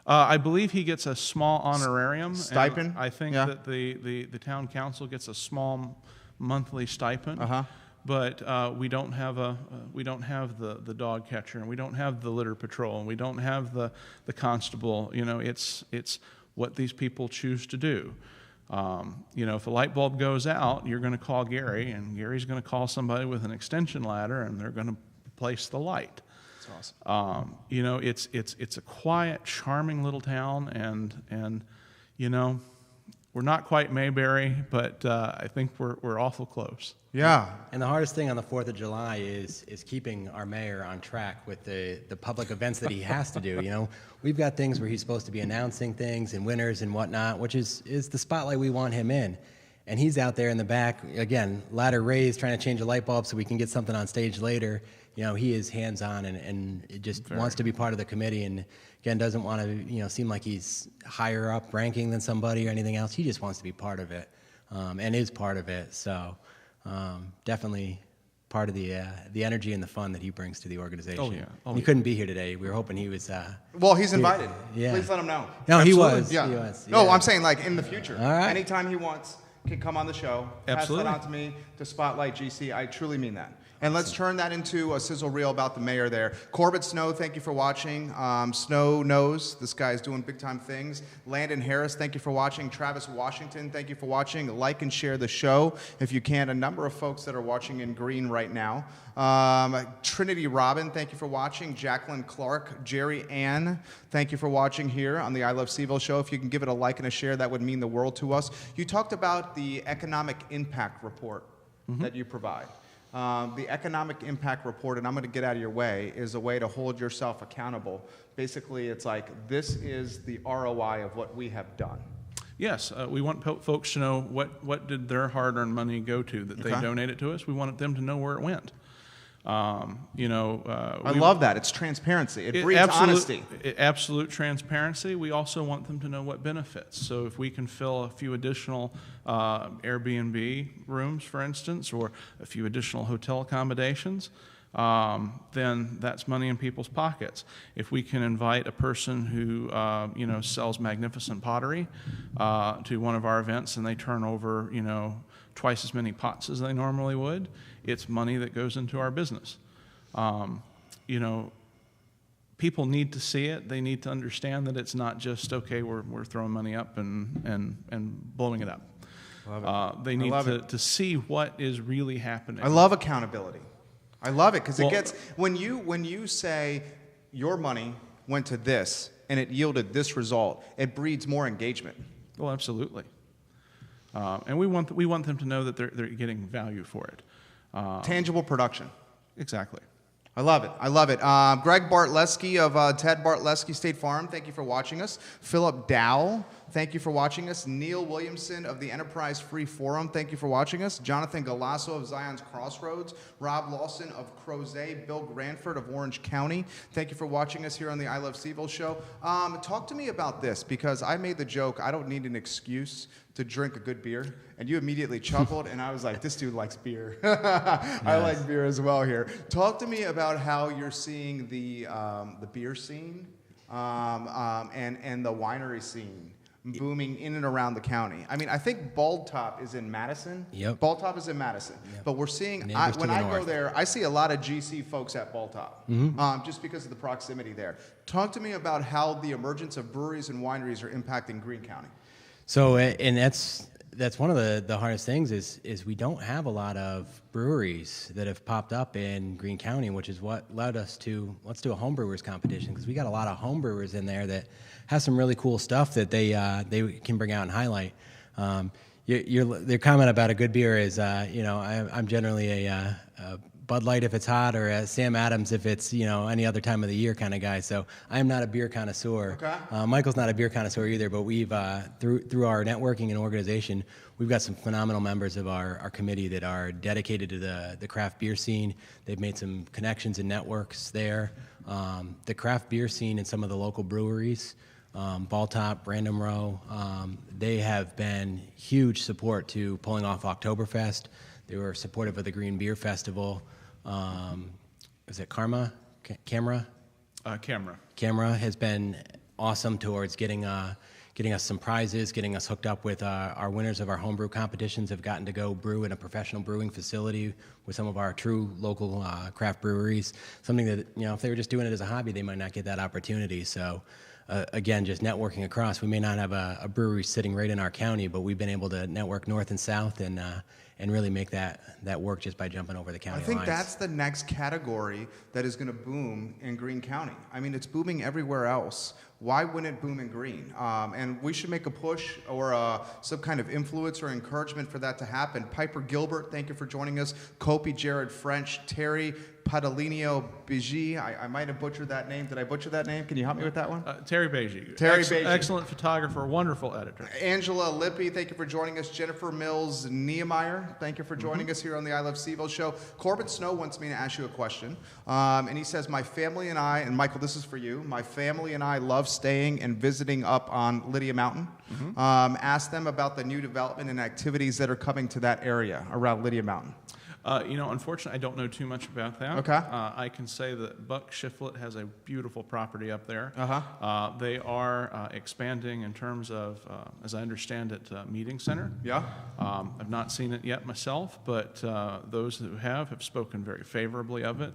I believe he gets a small honorarium. Stipend? And I think that the town council gets a small monthly stipend. But we don't have the dog catcher, and we don't have the litter patrol, and we don't have the constable. It's what these people choose to do. If a light bulb goes out, you're going to call Gary, and Gary's going to call somebody with an extension ladder, and they're going to replace the light. That's awesome. It's a quiet, charming little town, and we're not quite Mayberry, but I think we're awful close. Yeah. And the hardest thing on the 4th of July is keeping our mayor on track with the public events that he has to do. We've got things where he's supposed to be announcing things and winners and whatnot, which is the spotlight we want him in. And he's out there in the back, again, ladder raised, trying to change a light bulb so we can get something on stage later. He is hands-on and it just wants to be part of the committee, and again, doesn't want to seem like he's higher up ranking than somebody or anything else. He just wants to be part of it, and is part of it. So definitely part of the energy and the fun that he brings to the organization. Oh, yeah. He couldn't be here today. We were hoping he was. Well, he's invited. Yeah. Please let him know. No, Absolutely. he was. Yeah. He was. No, Yeah. I'm saying like in the future. All right. Anytime he wants, can come on the show. Absolutely. Pass that on to me to spotlight GC. I truly mean that. And let's turn that into a sizzle reel about the mayor there. Corbett Snow, thank you for watching. Snow knows this guy's doing big time things. Landon Harris, thank you for watching. Travis Washington, thank you for watching. Like and share the show if you can. A number of folks that are watching in Greene right now. Trinity Robin, thank you for watching. Jacqueline Clark, Jerry Ann, thank you for watching here on the I Love CVille Show. If you can give it a like and a share, that would mean the world to us. You talked about the economic impact report that you provide. The economic impact report, and I'm going to get out of your way, is a way to hold yourself accountable. Basically, it's like, this is the ROI of what we have done. Yes, we want folks to know what did their hard-earned money go to that they donated to us. We wanted them to know where it went. I love that. It's transparency. It breeds honesty. Absolute transparency. We also want them to know what benefits. So if we can fill a few additional Airbnb rooms, for instance, or a few additional hotel accommodations, then that's money in people's pockets. If we can invite a person who sells magnificent pottery to one of our events and they turn over twice as many pots as they normally would, it's money that goes into our business. People need to see it. They need to understand that it's not just, okay, we're throwing money up and blowing it up. Love it. They need to see what is really happening. I love accountability. I love it because it gets, when you say your money went to this and it yielded this result, it breeds more engagement. Well, absolutely. And we want them to know that they're getting value for it. Tangible production. Exactly. I love it. I love it. Greg Bartlesky of Ted Bartlesky State Farm, thank you for watching us. Philip Dow, thank you for watching us. Neil Williamson of the Enterprise Free Forum, thank you for watching us. Jonathan Galasso of Zion's Crossroads. Rob Lawson of Crozet. Bill Granford of Orange County, thank you for watching us here on the I Love CVille Show. Talk to me about this, because I made the joke, I don't need an excuse to drink a good beer, and you immediately chuckled, and I was like, this dude likes beer. I like beer as well here. Talk to me about how you're seeing the beer scene and the winery scene booming in and around the county. I mean, I think Bald Top is in Madison. Yep. Bald Top is in Madison. Yep. But we're seeing, when I go there, I see a lot of GC folks at Bald Top, just because of the proximity there. Talk to me about how the emergence of breweries and wineries are impacting Greene County. So, and that's one of the hardest things is we don't have a lot of breweries that have popped up in Greene County, which is what led us to, let's do a homebrewers competition, because we got a lot of homebrewers in there that have some really cool stuff that they can bring out and highlight. Your comment about a good beer is, I'm generally a Bud Light if it's hot, or a Sam Adams if it's any other time of the year kind of guy. So I am not a beer connoisseur. Okay. Michael's not a beer connoisseur either. But we've through our networking and organization, we've got some phenomenal members of our committee that are dedicated to the craft beer scene. They've made some connections and networks there. The craft beer scene and some of the local breweries, Ball Top, Random Row, they have been huge support to pulling off Oktoberfest. They were supportive of the Green Beer Festival. Is it Camera? Camera Has been awesome towards getting us some prizes, getting us hooked up with our winners of our homebrew competitions. Have gotten to go brew in a professional brewing facility with some of our true local craft breweries. Something that if they were just doing it as a hobby, they might not get that opportunity. So. Again, just networking across. We may not have a brewery sitting right in our county, but we've been able to network north and south and really make that work just by jumping over the county lines. I think that's the next category that is going to boom in Greene County. I mean, it's booming everywhere else. Why wouldn't it boom in Greene? And we should make a push or some kind of influence or encouragement for that to happen. Piper Gilbert, thank you for joining us. Kopi, Jared French, Terry Padalinio Bigi. I might have butchered that name. Did I butcher that name? Can you help me with that one? Terry Bigi. Bigi. Excellent photographer, wonderful editor. Angela Lippy, thank you for joining us. Jennifer Mills Niemeyer, thank you for joining us here on the I Love CVille Show. Corbin Snow wants me to ask you a question. And he says, my family and I, and Michael, this is for you. My family and I love staying and visiting up on Lydia Mountain. Ask them about the new development and activities that are coming to that area around Lydia Mountain. Unfortunately, I don't know too much about that. Okay. I can say that Buck Shiflett has a beautiful property up there. They are expanding in terms of, as I understand it, meeting center. Yeah. I've not seen it yet myself, but those who have spoken very favorably of it.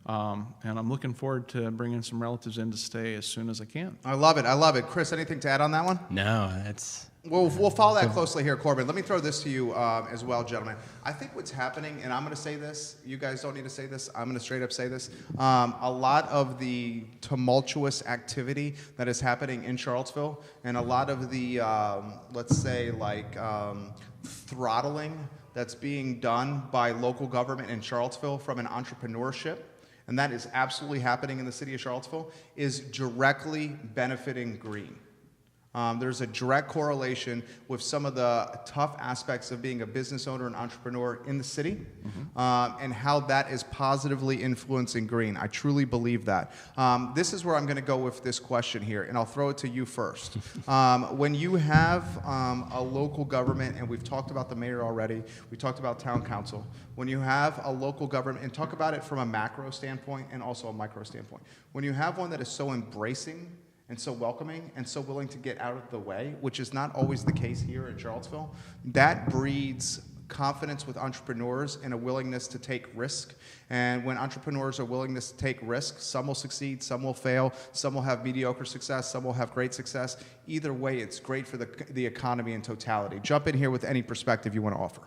And I'm looking forward to bringing some relatives in to stay as soon as I can. I love it. I love it. Chris, anything to add on that one? No, that's... We'll follow that closely here, Corbin. Let me throw this to you as well, gentlemen. I think what's happening, and I'm going to say this, you guys don't need to say this, I'm going to straight up say this, a lot of the tumultuous activity that is happening in Charlottesville and a lot of the, let's say, like throttling that's being done by local government in Charlottesville from an entrepreneurship, and that is absolutely happening in the city of Charlottesville, is directly benefiting Greene. There's a direct correlation with some of the tough aspects of being a business owner and entrepreneur in the city, and how that is positively influencing Greene. I truly believe that. This is where I'm going to go with this question here, and I'll throw it to you first. When you have a local government, and we've talked about the mayor already, we talked about town council, when you have a local government, and talk about it from a macro standpoint and also a micro standpoint, when you have one that is so embracing and so welcoming and so willing to get out of the way, which is not always the case here in Charlottesville, that breeds confidence with entrepreneurs and a willingness to take risk. And when entrepreneurs are willing to take risks, some will succeed, some will fail, some will have mediocre success, some will have great success. Either way, it's great for the economy in totality. Jump in here with any perspective you want to offer.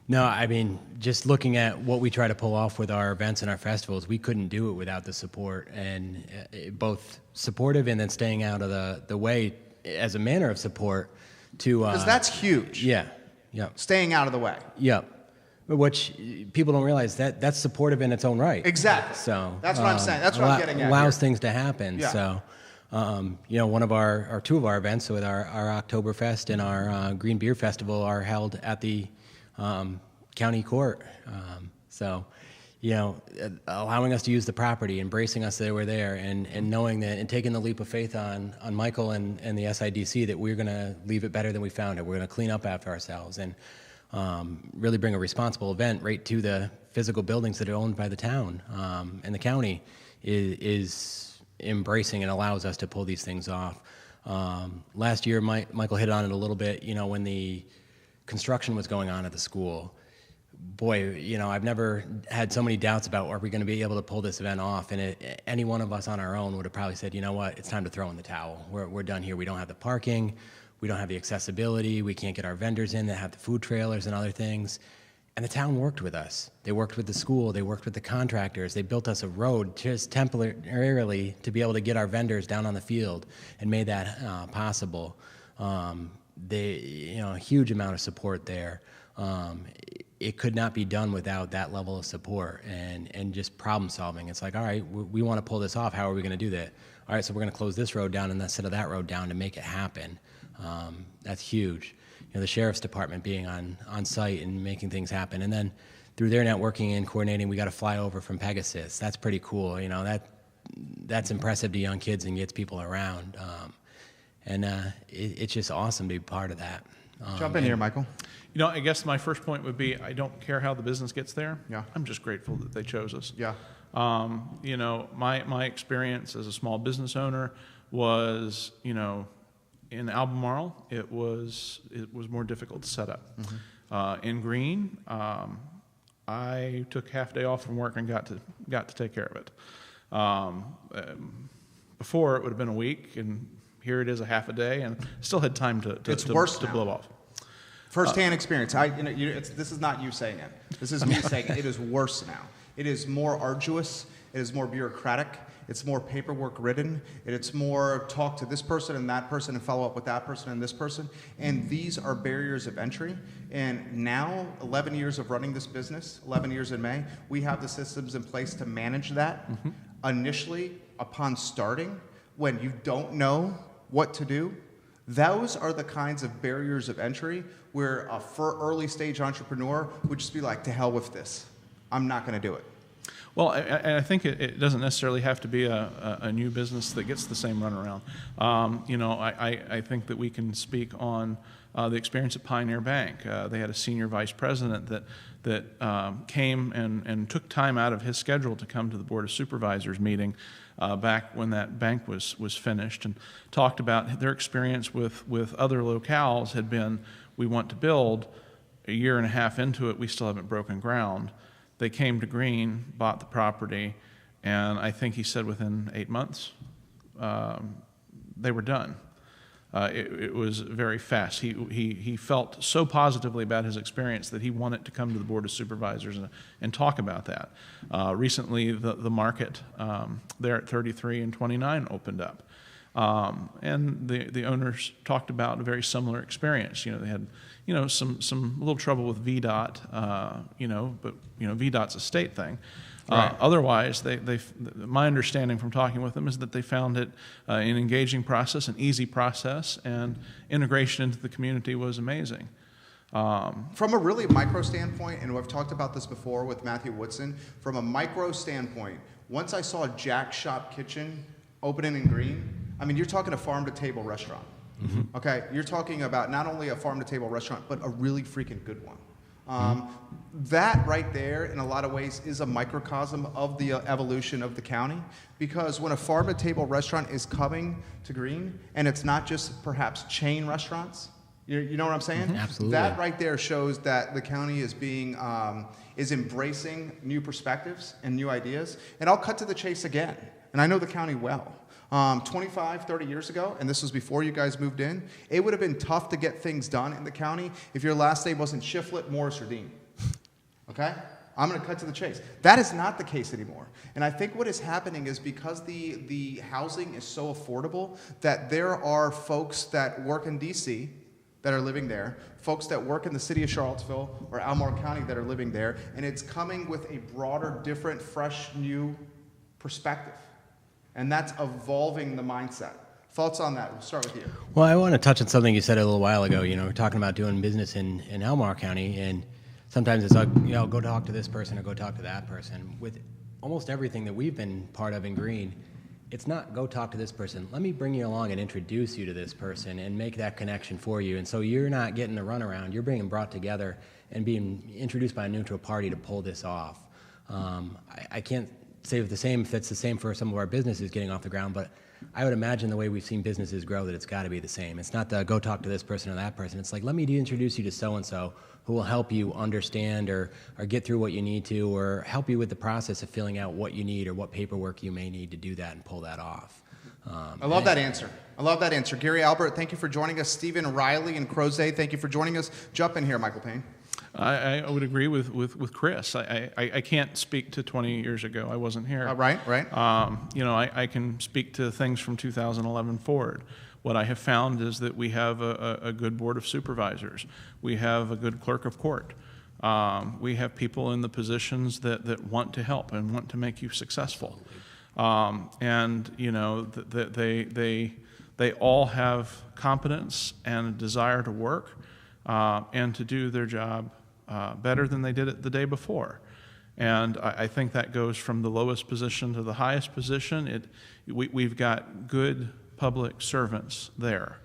No, I mean, just looking at what we try to pull off with our events and our festivals, we couldn't do it without the support, and both supportive and then staying out of the way as a manner of support to... Because that's huge. Yeah, yeah. Staying out of the way. Yeah. Which people don't realize that's supportive in its own right. Exactly. So that's what I'm saying. That's what I'm getting at. Allows here. things to happen. Yeah. So, one of our two of our events, so with our Oktoberfest and our Green Beer Festival, are held at the county court. Allowing us to use the property, embracing us that we're there, and knowing that, and taking the leap of faith on Michael and the SIDC that we're going to leave it better than we found it. We're going to clean up after ourselves and really bring a responsible event right to the physical buildings that are owned by the town. And the county is embracing and allows us to pull these things off. Last year, Michael hit on it a little bit, when the construction was going on at the school. Boy, I've never had so many doubts about are we going to be able to pull this event off, and any one of us on our own would have probably said, you know what, it's time to throw in the towel. We're done here. We don't have the parking, we don't have the accessibility, we can't get our vendors in that have the food trailers and other things. And the town worked with us. They worked with the school, they worked with the contractors, they built us a road just temporarily to be able to get our vendors down on the field and made that possible. A huge amount of support there. It could not be done without that level of support and just problem solving. It's like, all right, we want to pull this off. How are we going to do that? All right, so we're going to close this road down and instead of that road down to make it happen. That's huge. The sheriff's department being on site and making things happen. And then through their networking and coordinating, we got a flyover from Pegasus. That's pretty cool. That's impressive to young kids and gets people around. It's just awesome to be part of that. Jump in here, Michael. I guess my first point would be I don't care how the business gets there. Yeah. I'm just grateful that they chose us. Yeah. My experience as a small business owner was, in Albemarle, it was more difficult to set up. Mm-hmm. In Greene, I took half day off from work and got to take care of it. Before it would have been a week, and here it is a half a day, and still had time to blow off. First-hand experience. This is not you saying it. This is me saying it. It is worse now. It is more arduous. It is more bureaucratic. It's more paperwork ridden. It's more talk to this person and that person and follow up with that person and this person. And these are barriers of entry. And now, 11 years of running this business, 11 years in May, we have the systems in place to manage that. Mm-hmm. Initially, upon starting, when you don't know what to do, those are the kinds of barriers of entry where a early stage entrepreneur would just be like, to hell with this. I'm not going to do it. Well, I think it doesn't necessarily have to be a new business that gets the same runaround. I think that we can speak on the experience at Pioneer Bank. They had a senior vice president that came and took time out of his schedule to come to the Board of Supervisors meeting back when that bank was finished, and talked about their experience with other locales had been, we want to build, a year and a half into it, we still haven't broken ground. They came to Greene, bought the property, and I think he said within 8 months, they were done. It was very fast. He felt so positively about his experience that he wanted to come to the Board of Supervisors and talk about that. Recently, the market there at 33 and 29 opened up. And the owners talked about a very similar experience. They had, some little trouble with VDOT, but VDOT's a state thing. Right. Otherwise, my understanding from talking with them is that they found it an engaging process, an easy process, and integration into the community was amazing. From a really micro standpoint, and I've talked about this before with Matthew Woodson, from a micro standpoint, once I saw Jack Shop Kitchen opening in Greene, I mean, you're talking a farm-to-table restaurant. Mm-hmm. Okay, you're talking about not only a farm-to-table restaurant, but a really freaking good one. That right there, in a lot of ways, is a microcosm of the evolution of the county, because when a farm-to-table restaurant is coming to Greene, and it's not just perhaps chain restaurants, you know what I'm saying? Mm-hmm. Absolutely. That right there shows that the county is is embracing new perspectives and new ideas. And I'll cut to the chase again, and I know the county well. 25, 30 years ago, and this was before you guys moved in, it would have been tough to get things done in the county if your last name wasn't Shiflett, Morris, or Dean. Okay? I'm going to cut to the chase. That is not the case anymore. And I think what is happening is because the housing is so affordable that there are folks that work in D.C. that are living there, folks that work in the city of Charlottesville or Albemarle County that are living there, and it's coming with a broader, different, fresh, new perspective. And that's evolving the mindset. Thoughts on that? We'll start with you. Well, I want to touch on something you said a little while ago. We're talking about doing business in Albemarle County, and sometimes it's like, go talk to this person or go talk to that person. With almost everything that we've been part of in Greene, it's not go talk to this person. Let me bring you along and introduce you to this person and make that connection for you. And so you're not getting the runaround. You're being brought together and being introduced by a neutral party to pull this off. I can't say if it's the same for some of our businesses getting off the ground, but I would imagine the way we've seen businesses grow that it's got to be the same. It's not the go talk to this person or that person. It's like, let me introduce you to so-and-so who will help you understand or get through what you need to, or help you with the process of filling out what you need or what paperwork you may need to do that and pull that off. I love that answer. Gary Albert, thank you for joining us. Stephen Riley and Crozet, thank you for joining us. Jump in here, Michael Payne. I would agree with Kris. I can't speak to 20 years ago. I wasn't here. Right. I can speak to things from 2011 forward. What I have found is that we have a good board of supervisors. We have a good clerk of court. We have people in the positions that want to help and want to make you successful. And they all have competence and a desire to work and to do their job better than they did it the day before. And I think that goes from the lowest position to the highest position. We've got good public servants there.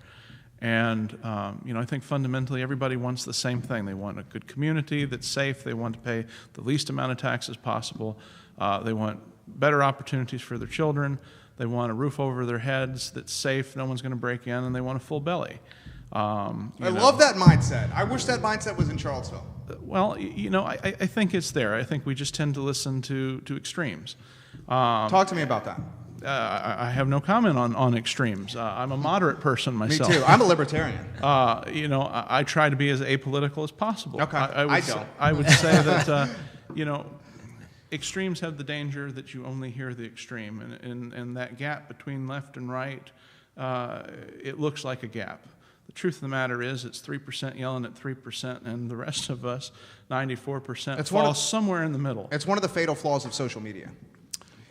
And, I think fundamentally everybody wants the same thing. They want a good community that's safe. They want to pay the least amount of taxes possible. They want better opportunities for their children. They want a roof over their heads that's safe, no one's going to break in, and they want a full belly. I love that mindset. I wish that mindset was in Charlottesville. Well, I think it's there. I think we just tend to listen to extremes. Talk to me about that. I have no comment on extremes. I'm a moderate person myself. Me too. I'm a libertarian. I try to be as apolitical as possible. Okay. I would say that, extremes have the danger that you only hear the extreme. And that gap between left and right, it looks like a gap. The truth of the matter is it's 3% yelling at 3%, and the rest of us, 94%, falls somewhere in the middle. It's one of the fatal flaws of social media.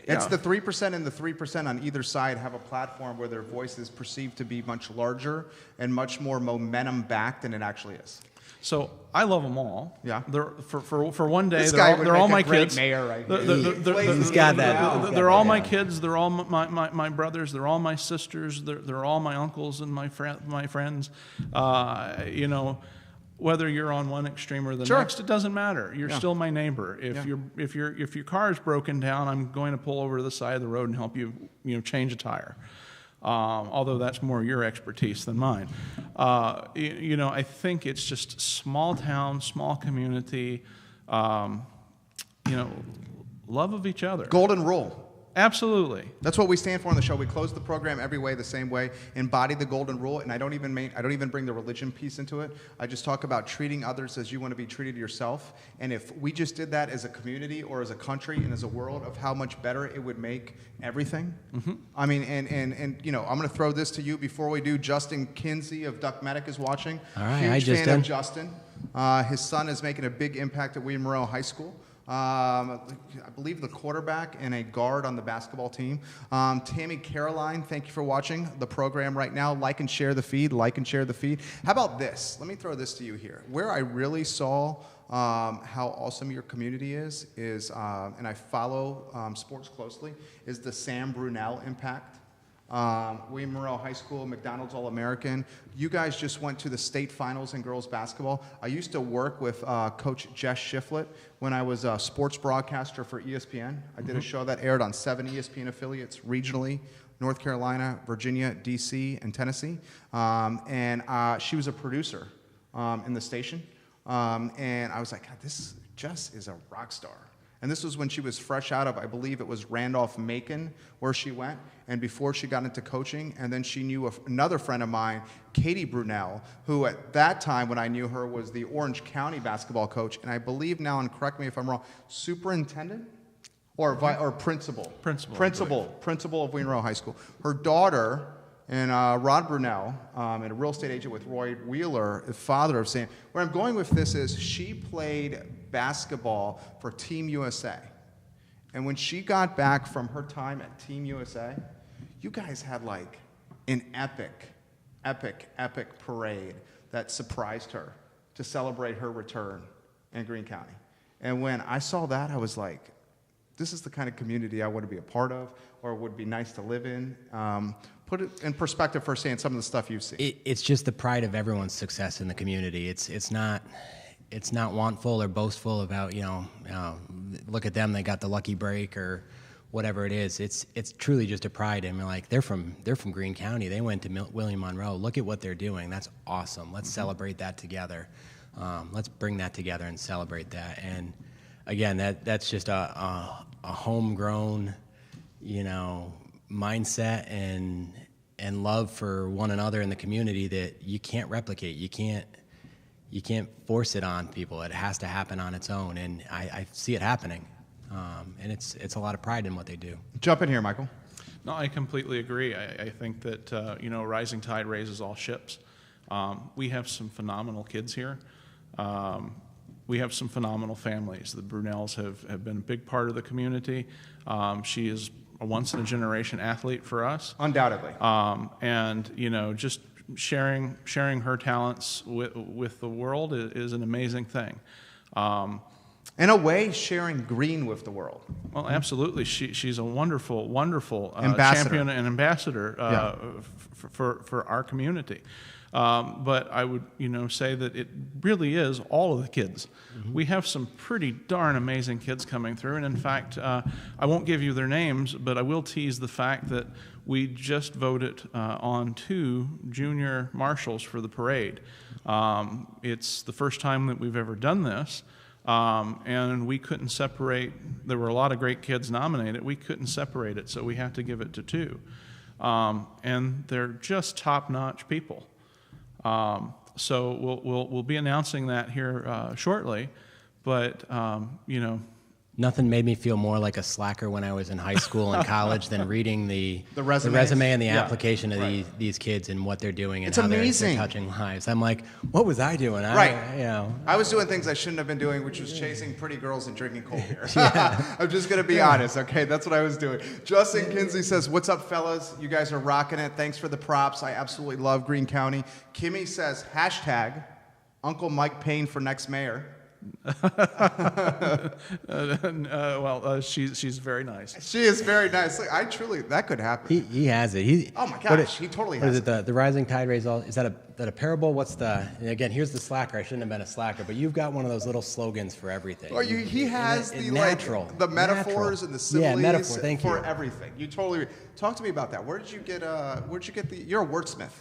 It's Yeah. the 3% and the 3% on either side have a platform where their voice is perceived to be much larger and much more momentum-backed than it actually is. So I love them all. Yeah. They're, for one day, This guy would they're all make my a great kids. mayor right here. He's got that. They're all my kids. They're all my brothers. They're all my sisters. They're all my uncles and my friends. Whether you're on one extreme or the Sure. next, it doesn't matter. You're still my neighbor. If your car is broken down, I'm going to pull over to the side of the road and help you change a tire. Although that's more your expertise than mine. I think it's just small town, small community, love of each other. Golden rule. Absolutely. That's what we stand for on the show. We close the program every way the same way, embody the golden rule, and I don't even bring the religion piece into it. I just talk about treating others as you want to be treated yourself. And if we just did that as a community or as a country and as a world, of how much better it would make everything. Mm-hmm. I mean, and you know, I'm going to throw this to you before we do. Justin Kinsey of Duck Medic is watching. All right, Huge hi, fan Justin. of Justin. His son is making a big impact at William Monroe High School. I believe the quarterback and a guard on the basketball team. Tammy Caroline, thank you for watching the program right now. Like and share the feed. Like and share the feed. How about this? Let me throw this to you here. Where I really saw how awesome your community is, and I follow sports closely, is the Sam Brunel impact. William Monroe High School, McDonald's All-American. You guys just went to the state finals in girls basketball. I used to work with Coach Jess Shiflett when I was a sports broadcaster for ESPN. I did a show that aired on 7 ESPN affiliates regionally, North Carolina, Virginia, D.C., and Tennessee. And she was a producer in the station. And I was like, God, Jess is a rock star. And this was when she was fresh out of, I believe it was Randolph-Macon, where she went, and before she got into coaching. And then she knew another friend of mine, Katie Brunel, who at that time, when I knew her, was the Orange County basketball coach. And I believe now, and correct me if I'm wrong, superintendent or principal? Principal of Wagner High School. Her daughter and Rod Brunel, and a real estate agent with Roy Wheeler, the father of Sam. Where I'm going with this is she played basketball for Team USA. And when she got back from her time at Team USA, you guys had like an epic parade that surprised her to celebrate her return in Greene County. And when I saw that, I was like, this is the kind of community I want to be a part of, or would be nice to live in. Put it in perspective for saying some of the stuff you've seen. It's just the pride of everyone's success in the community. It's not wantful or boastful about, look at them, they got the lucky break or whatever it is. It's truly just a pride. I mean, like they're from Greene County. They went to William Monroe. Look at what they're doing. That's awesome. Let's celebrate that together. Let's bring that together and celebrate that. And again, that's just a homegrown, mindset and love for one another in the community that you can't replicate. You can't force it on people. It has to happen on its own, and I see it happening. And it's a lot of pride in what they do. Jump in here, Michael. No, I completely agree. I think that rising tide raises all ships. We have some phenomenal kids here. We have some phenomenal families. The Brunels have been a big part of the community. She is a once-in-a-generation athlete for us. Undoubtedly. And, just sharing her talents with the world is an amazing thing. In a way, sharing Greene with the world. Well, absolutely. She's a wonderful ambassador. champion and ambassador for our community. But I would, say that it really is all of the kids. Mm-hmm. We have some pretty darn amazing kids coming through, and in fact, I won't give you their names, but I will tease the fact that we just voted on 2 junior marshals for the parade. It's the first time that we've ever done this, and we couldn't separate. There were a lot of great kids nominated. We couldn't separate it, so we had to give it to 2. And they're just top-notch people. So we'll be announcing that here shortly, but Nothing made me feel more like a slacker when I was in high school and college than reading the resume and the application of these kids and what they're doing and it's how amazing. They're touching lives. I'm like, what was I doing? I was doing things I shouldn't have been doing, which was chasing pretty girls and drinking cold beer. I'm just going to be honest, okay? That's what I was doing. Justin Kinsey says, what's up, fellas? You guys are rocking it. Thanks for the props. I absolutely love Greene County. Kimmy says, hashtag Uncle Mike Payne for next mayor. She's very nice. She is very nice. Look, that could happen. He has it. Oh my gosh, he totally has it. The rising tide raises all. Is that a parable? And again, here's the slacker. I shouldn't have been a slacker, but you've got one of those little slogans for everything. Well, he has the metaphors and the similes for everything. You totally talk to me about that. Where'd you get you're a wordsmith.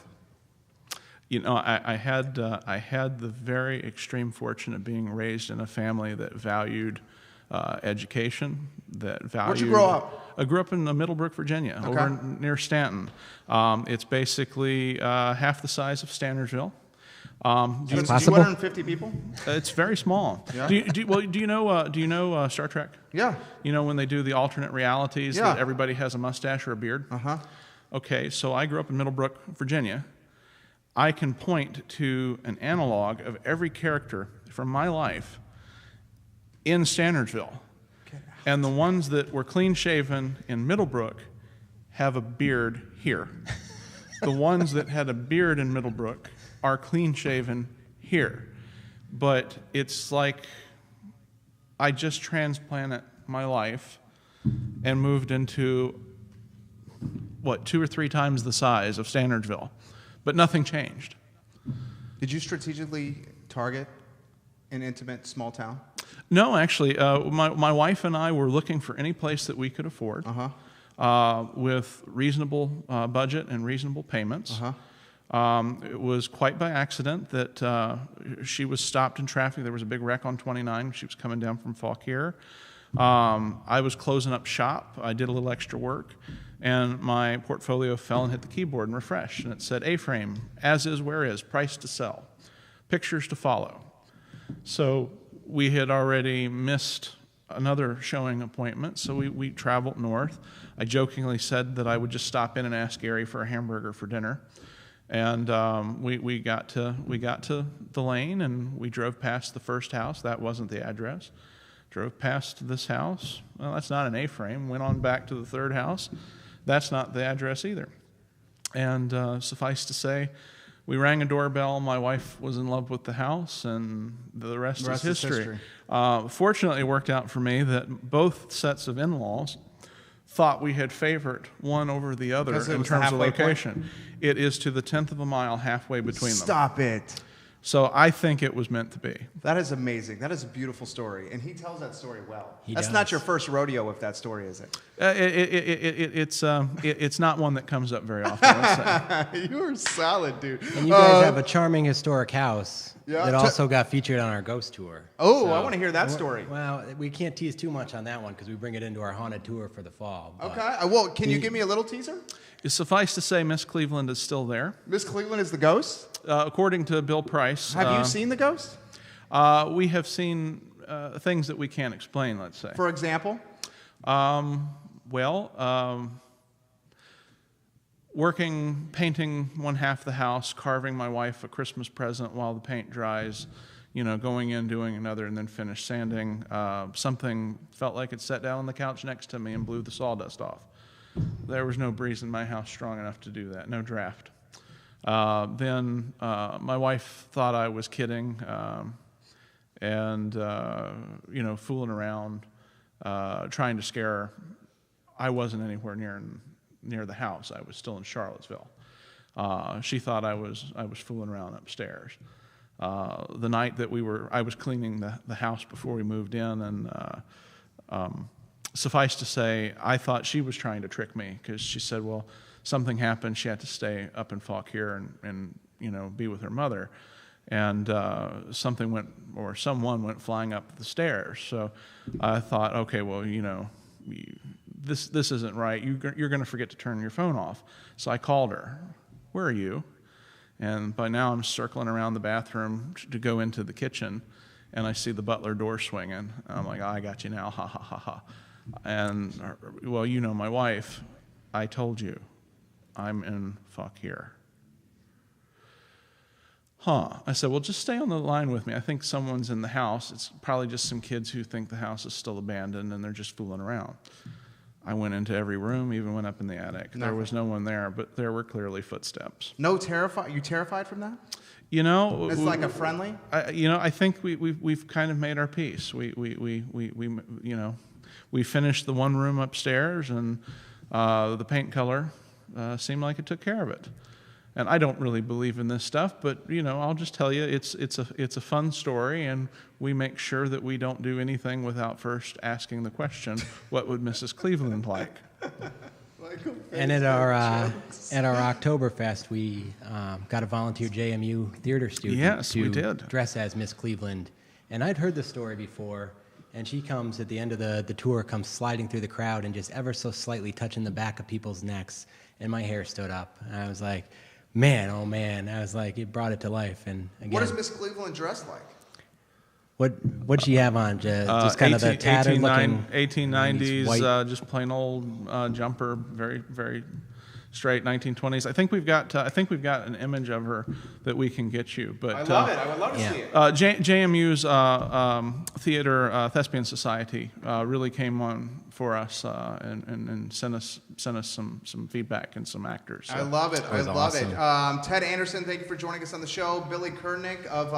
I had the very extreme fortune of being raised in a family that valued education, that value. Where'd you grow up? I grew up in Middlebrook, Virginia, over near Stanton. It's basically half the size of Stanardville. So it's 250 people? It's very small. Yeah. Do you know Star Trek? Yeah. You know when they do the alternate realities Yeah. that everybody has a mustache or a beard? Uh-huh. Okay, so I grew up in Middlebrook, Virginia. I can point to an analog of every character from my life in Stanardville. Okay. And the ones that were clean-shaven in Middlebrook have a beard here. The ones that had a beard in Middlebrook are clean-shaven here. But it's like I just transplanted my life and moved into, 2 or 3 times the size of Stanardville. But nothing changed. Did you strategically target an intimate small town? No, actually. My wife and I were looking for any place that we could afford with reasonable budget and reasonable payments. It was quite by accident that she was stopped in traffic. There was a big wreck on 29. She was coming down from Fauquier. I was closing up shop. I did a little extra work, and my portfolio fell and hit the keyboard and refreshed. And it said, A-frame, as is, where is, price to sell, pictures to follow. So we had already missed another showing appointment, so we traveled north. I jokingly said that I would just stop in and ask Gary for a hamburger for dinner. And we got to the lane, and we drove past the first house. That wasn't the address. Drove past this house. Well, that's not an A-frame. Went on back to the third house. That's not the address either. And suffice to say, we rang a doorbell. My wife was in love with the house, and the rest is history. Fortunately, it worked out for me that both sets of in-laws thought we had favored one over the other in terms of location. Point? It is to the 10th of a mile halfway between them. Stop it. So I think it was meant to be. That is amazing. That is a beautiful story. And he tells that story well. That's does. Not your first rodeo if that story, is it? It's not one that comes up very often, let's say. You are solid, dude. And you guys have a charming historic house that also got featured on our ghost tour. Oh, I want to hear that story. Well, we can't tease too much on that one because we bring it into our haunted tour for the fall. Okay. Well, can you give me a little teaser? Suffice to say, Miss Cleveland is still there. Miss Cleveland is the ghost? According to Bill Price. Have you seen the ghost? We have seen things that we can't explain, let's say. For example? Painting one half the house, carving my wife a Christmas present while the paint dries, going in, doing another, and then finish sanding. Something felt like it sat down on the couch next to me and blew the sawdust off. There was no breeze in my house strong enough to do that, no draft. Then my wife thought I was kidding and fooling around, trying to scare her. I wasn't anywhere near the house. I was still in Charlottesville. She thought I was fooling around upstairs. The night that I was cleaning the house before we moved in, and suffice to say, I thought she was trying to trick me because she said, well, something happened. She had to stay up in Fauquier and be with her mother. And someone went flying up the stairs. So I thought, okay, well, this isn't right. You're going to forget to turn your phone off. So I called her. Where are you? And by now I'm circling around the bathroom to go into the kitchen, and I see the butler door swinging. And I'm like, I got you now, ha, ha, ha, ha. And, well, my wife, I told you, I'm in Fauquier. I said, well, just stay on the line with me. I think someone's in the house. It's probably just some kids who think the house is still abandoned and they're just fooling around. I went into every room, even went up in the attic. Nothing. There was no one there, but there were clearly footsteps. You terrified from that? It's like a friendly? I think we've kind of made our peace. We finished the one room upstairs, and the paint color seemed like it took care of it. And I don't really believe in this stuff, but I'll just tell you, it's a fun story, and we make sure that we don't do anything without first asking the question, what would Mrs. Cleveland like? And at our Oktoberfest, we got a volunteer JMU theater student we did. Dress as Miss Cleveland. And I'd heard the story before, And she comes at the end of the tour, comes sliding through the crowd and just ever so slightly touching the back of people's necks. And my hair stood up. And I was like, man, oh man. I was like, it brought it to life. And again, What does Miss Cleveland dress like? What'd she have on? Just kind of the tattered looking 1890s, white. just plain old jumper, very, very straight 1920s. I think we've got an image of her that we can get you. But I love it. I would love to see it. JMU's Theater Thespian Society really came on for us and sent us some feedback and some actors. So. I love it. I love awesome. it. Ted Anderson, thank you for joining us on the show. Billy Kernick of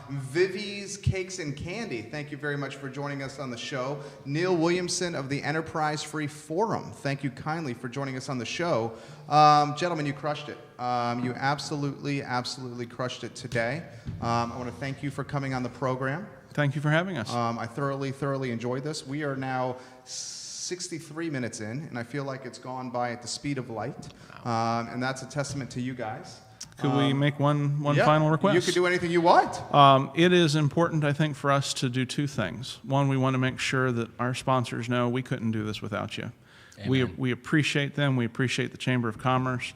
Vivi's Cakes and Candy, thank you very much for joining us on the show. Neil Williamson of the Enterprise Free Forum, thank you kindly for joining us on the show. Gentlemen, you crushed it. You absolutely crushed it today. I want to thank you for coming on the program. Thank you for having us. I thoroughly enjoyed this. We are now 63 minutes in, and I feel like it's gone by at the speed of light. And that's a testament to you guys. Could we make one final request? You could do anything you want. It is important, I think, for us to do two things. One, we want to make sure that our sponsors know we couldn't do this without you. We appreciate them. We appreciate the Chamber of Commerce.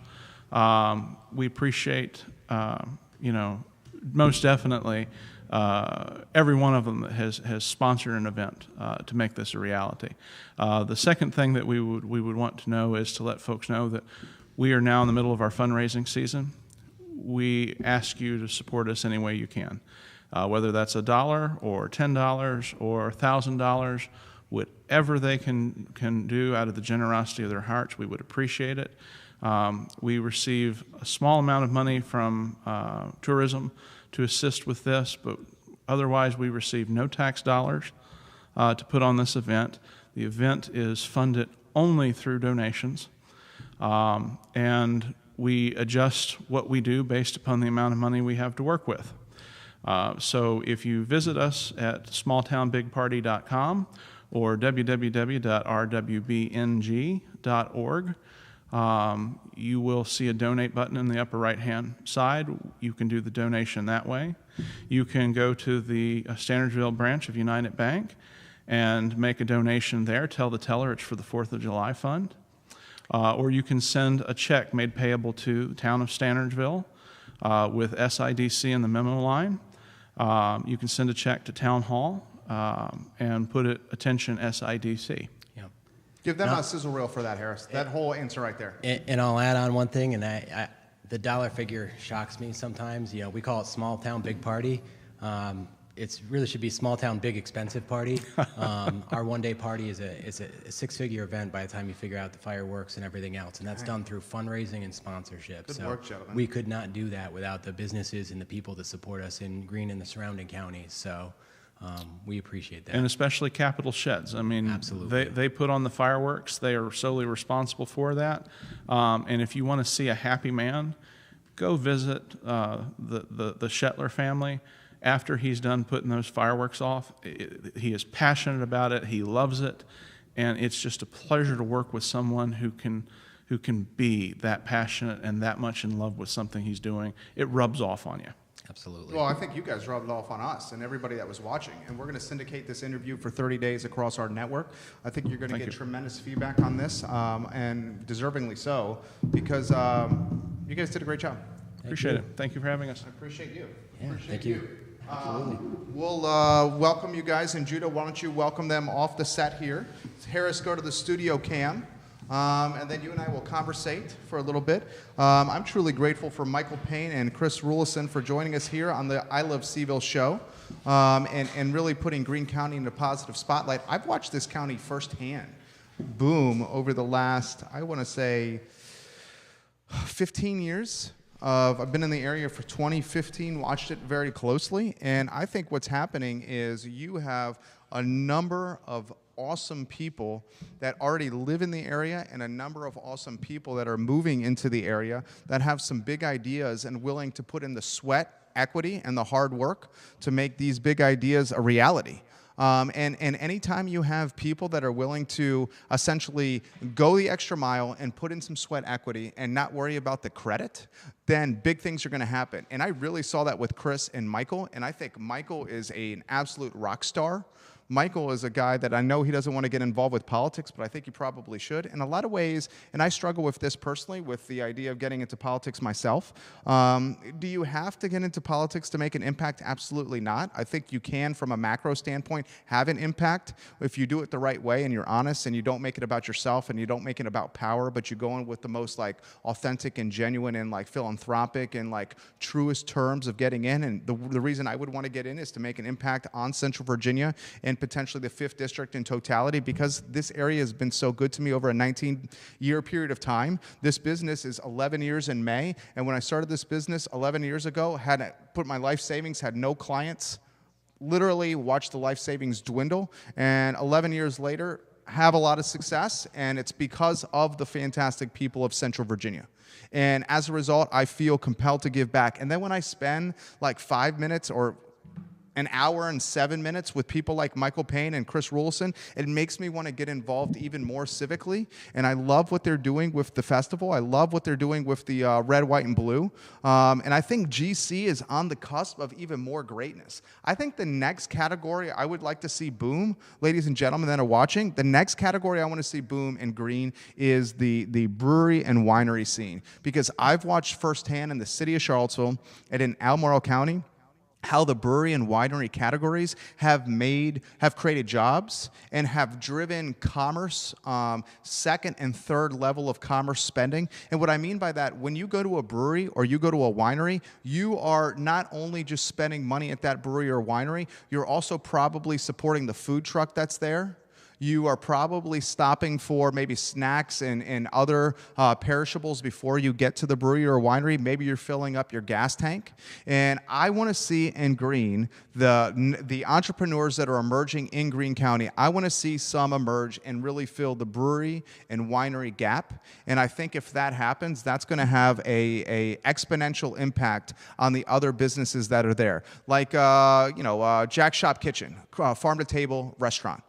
We appreciate, most definitely, every one of them that has sponsored an event to make this a reality. The second thing that we would want to know is to let folks know that we are now in the middle of our fundraising season. We ask you to support us any way you can, whether that's $1 or $10 or $1,000. Whatever they can do out of the generosity of their hearts, we would appreciate it. We receive a small amount of money from tourism to assist with this, but otherwise we receive no tax dollars to put on this event. The event is funded only through donations, and we adjust what we do based upon the amount of money we have to work with. So if you visit us at smalltownbigparty.com or www.rwbng.org, you will see a donate button in the upper right-hand side. You can do the donation that way. You can go to the Stanardville branch of United Bank and make a donation there. Tell the teller it's for the 4th of July fund. Or you can send a check made payable to the town of Stanardville with SIDC in the memo line. You can send a check to Town Hall and put it, attention, SIDC. Yeah. Give them a sizzle reel for that, Harris. That whole answer right there. And I'll add on one thing, and the dollar figure shocks me sometimes. We call it small town, big party. It really should be small town, big expensive party. Our one-day party is a six-figure event by the time you figure out the fireworks and everything else, and that's done through fundraising and sponsorship. Good work, gentlemen. We could not do that without the businesses and the people that support us in Greene and the surrounding counties. So we appreciate that. And especially Capital Sheds. I mean, absolutely. They put on the fireworks. They are solely responsible for that. And if you want to see a happy man, go visit the Shetler family. After he's done putting those fireworks off, he is passionate about it. He loves it, and it's just a pleasure to work with someone who can be that passionate and that much in love with something he's doing. It rubs off on you. Absolutely. Well, I think you guys rubbed it off on us and everybody that was watching, and we're going to syndicate this interview for 30 days across our network. I think you're going to get tremendous feedback on this, and deservingly so, because you guys did a great job. Appreciate it. Thank you for having us. I appreciate you. Yeah, thank you. We'll welcome you guys, and Judah, why don't you welcome them off the set here. Harris, go to the studio cam, and then you and I will conversate for a little bit. I'm truly grateful for Michael Payne and Kris Rulison for joining us here on the I Love CVille show, and really putting Greene County in a positive spotlight. I've watched this county firsthand boom over the last, I want to say, 15 years. I've been in the area for 2015, watched it very closely, and I think what's happening is you have a number of awesome people that already live in the area and a number of awesome people that are moving into the area that have some big ideas and willing to put in the sweat, equity, and the hard work to make these big ideas a reality. And anytime you have people that are willing to essentially go the extra mile and put in some sweat equity and not worry about the credit, then big things are going to happen. And I really saw that with Kris and Michael, and I think Michael is an absolute rock star Michael is a guy that I know he doesn't want to get involved with politics, but I think he probably should. In a lot of ways, and I struggle with this personally, with the idea of getting into politics myself. Do you have to get into politics to make an impact? Absolutely not. I think you can, from a macro standpoint, have an impact if you do it the right way and you're honest and you don't make it about yourself and you don't make it about power, but you go in with the most like authentic and genuine and like philanthropic and like truest terms of getting in. And the reason I would want to get in is to make an impact on Central Virginia and potentially the 5th District in totality, because this area has been so good to me over a 19-year period of time. This business is 11 years in May, and when I started this business 11 years ago, had put my life savings, had no clients, literally watched the life savings dwindle, and 11 years later, have a lot of success, and it's because of the fantastic people of Central Virginia. And as a result, I feel compelled to give back. And then when I spend like 5 minutes or an hour and 7 minutes with people like Michael Payne and Kris Rulison, it makes me want to get involved even more civically. And I love what they're doing with the festival. I love what they're doing with the red, white, and blue. And I think GC is on the cusp of even more greatness. I think the next category I would like to see boom, ladies and gentlemen that are watching, the next category I want to see boom in Greene is the brewery and winery scene. Because I've watched firsthand in the city of Charlottesville and in Albemarle County how the brewery and winery categories have created jobs and have driven commerce, second and third level of commerce spending. And what I mean by that, when you go to a brewery or you go to a winery, you are not only just spending money at that brewery or winery, you're also probably supporting the food truck that's there. You are probably stopping for maybe snacks and other perishables before you get to the brewery or winery. Maybe you're filling up your gas tank. And I want to see in Greene the entrepreneurs that are emerging in Greene County. I want to see some emerge and really fill the brewery and winery gap. And I think if that happens, that's going to have a exponential impact on the other businesses that are there. Like, Jack's Shop Kitchen, farm to table restaurant.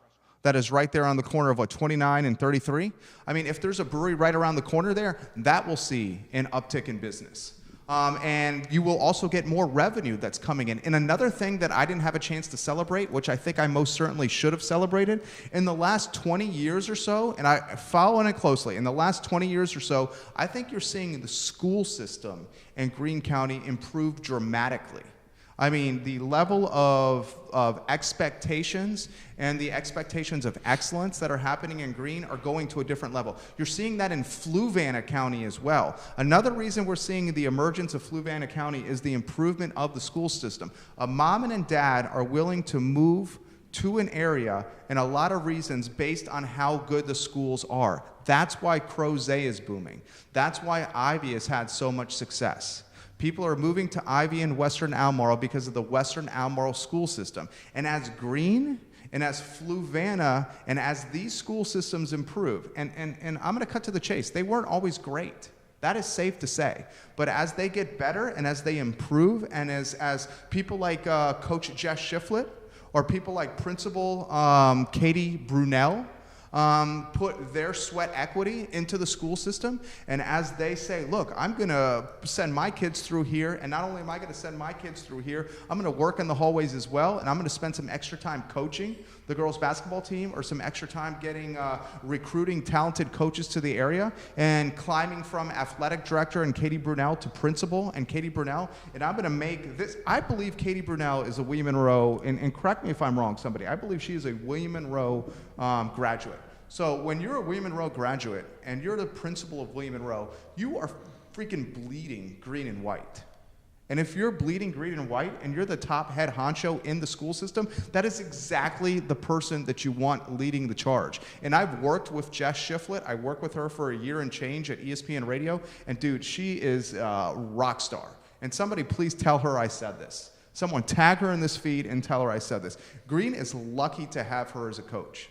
That is right there on the corner of 29 and 33. I mean, if there's a brewery right around the corner there, that will see an uptick in business. And you will also get more revenue that's coming in. And another thing that I didn't have a chance to celebrate, which I think I most certainly should have celebrated, in the last 20 years or so, and I following it closely, in the last 20 years or so, I think you're seeing the school system in Greene County improve dramatically. I mean, the level of expectations and the expectations of excellence that are happening in Greene are going to a different level. You're seeing that in Fluvanna County as well. Another reason we're seeing the emergence of Fluvanna County is the improvement of the school system. A mom and a dad are willing to move to an area, and a lot of reasons based on how good the schools are. That's why Crozet is booming. That's why Ivy has had so much success. People are moving to Ivy and Western Albemarle because of the Western Albemarle school system. And as Greene and as Fluvanna and as these school systems improve, and I'm going to cut to the chase, they weren't always great. That is safe to say. But as they get better and as they improve, and as people like Coach Jess Shiflett or people like Principal Katie Brunel put their sweat equity into the school system, and as they say, look, I'm going to send my kids through here, and not only am I going to send my kids through here, I'm going to work in the hallways as well, and I'm going to spend some extra time coaching the girls basketball team or some extra time recruiting talented coaches to the area and climbing from athletic director and Katie Brunel to principal and Katie Brunel, and I'm going to make this. I believe Katie Brunel is a William Monroe, and correct me if I'm wrong, somebody, I believe she is a William Monroe graduate. So when you're a William Monroe graduate and you're the principal of William Monroe, you are freaking bleeding green and white. And if you're bleeding green and white and you're the top head honcho in the school system, that is exactly the person that you want leading the charge. And I've worked with Jess Shiflett. I worked with her for a year and change at ESPN Radio. And dude, she is a rock star. And somebody please tell her I said this. Someone tag her in this feed and tell her I said this. Greene is lucky to have her as a coach.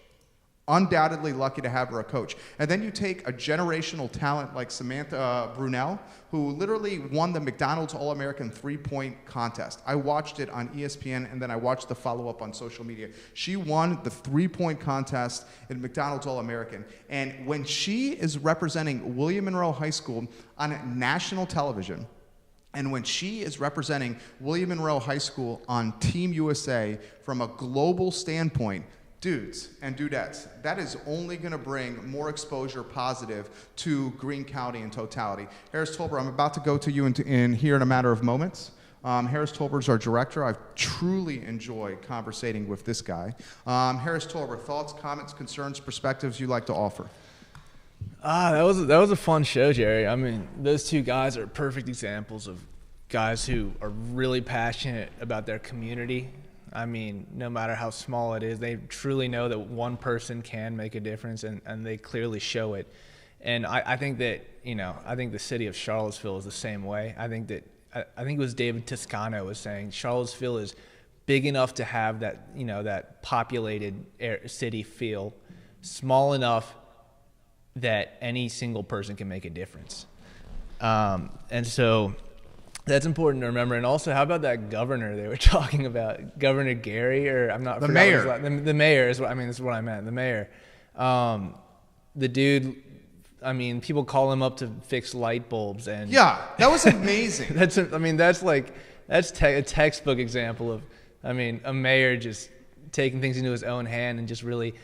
Undoubtedly lucky to have her a coach. And then you take a generational talent like Samantha Brunel, who literally won the McDonald's All-American three-point contest. I watched it on ESPN, and then I watched the follow-up on social media. She won the three-point contest in McDonald's All-American. And when she is representing William Monroe High School on national television, And when she is representing William Monroe High School on Team USA from a global standpoint, dudes and dudettes, that is only going to bring more exposure positive to Greene County in totality. Harris Tolber, I'm about to go to you in here in a matter of moments. Harris Tolber is our director. I've truly enjoyed conversating with this guy. Harris Tolber, thoughts, comments, concerns, perspectives you'd like to offer? That was a fun show, Jerry. I mean, those two guys are perfect examples of guys who are really passionate about their community. I mean, no matter how small it is, they truly know that one person can make a difference, and they clearly show it. And I think that, I think the city of Charlottesville is the same way. I think it was David Toscano was saying Charlottesville is big enough to have that, that populated city feel, small enough that any single person can make a difference. And so that's important to remember. And also, how about that governor they were talking about? Governor Gary, or I'm not... The mayor. The mayor is what I meant. The mayor. The dude, I mean, people call him up to fix light bulbs. And yeah, that was amazing. That's a textbook example of, a mayor just taking things into his own hand and just really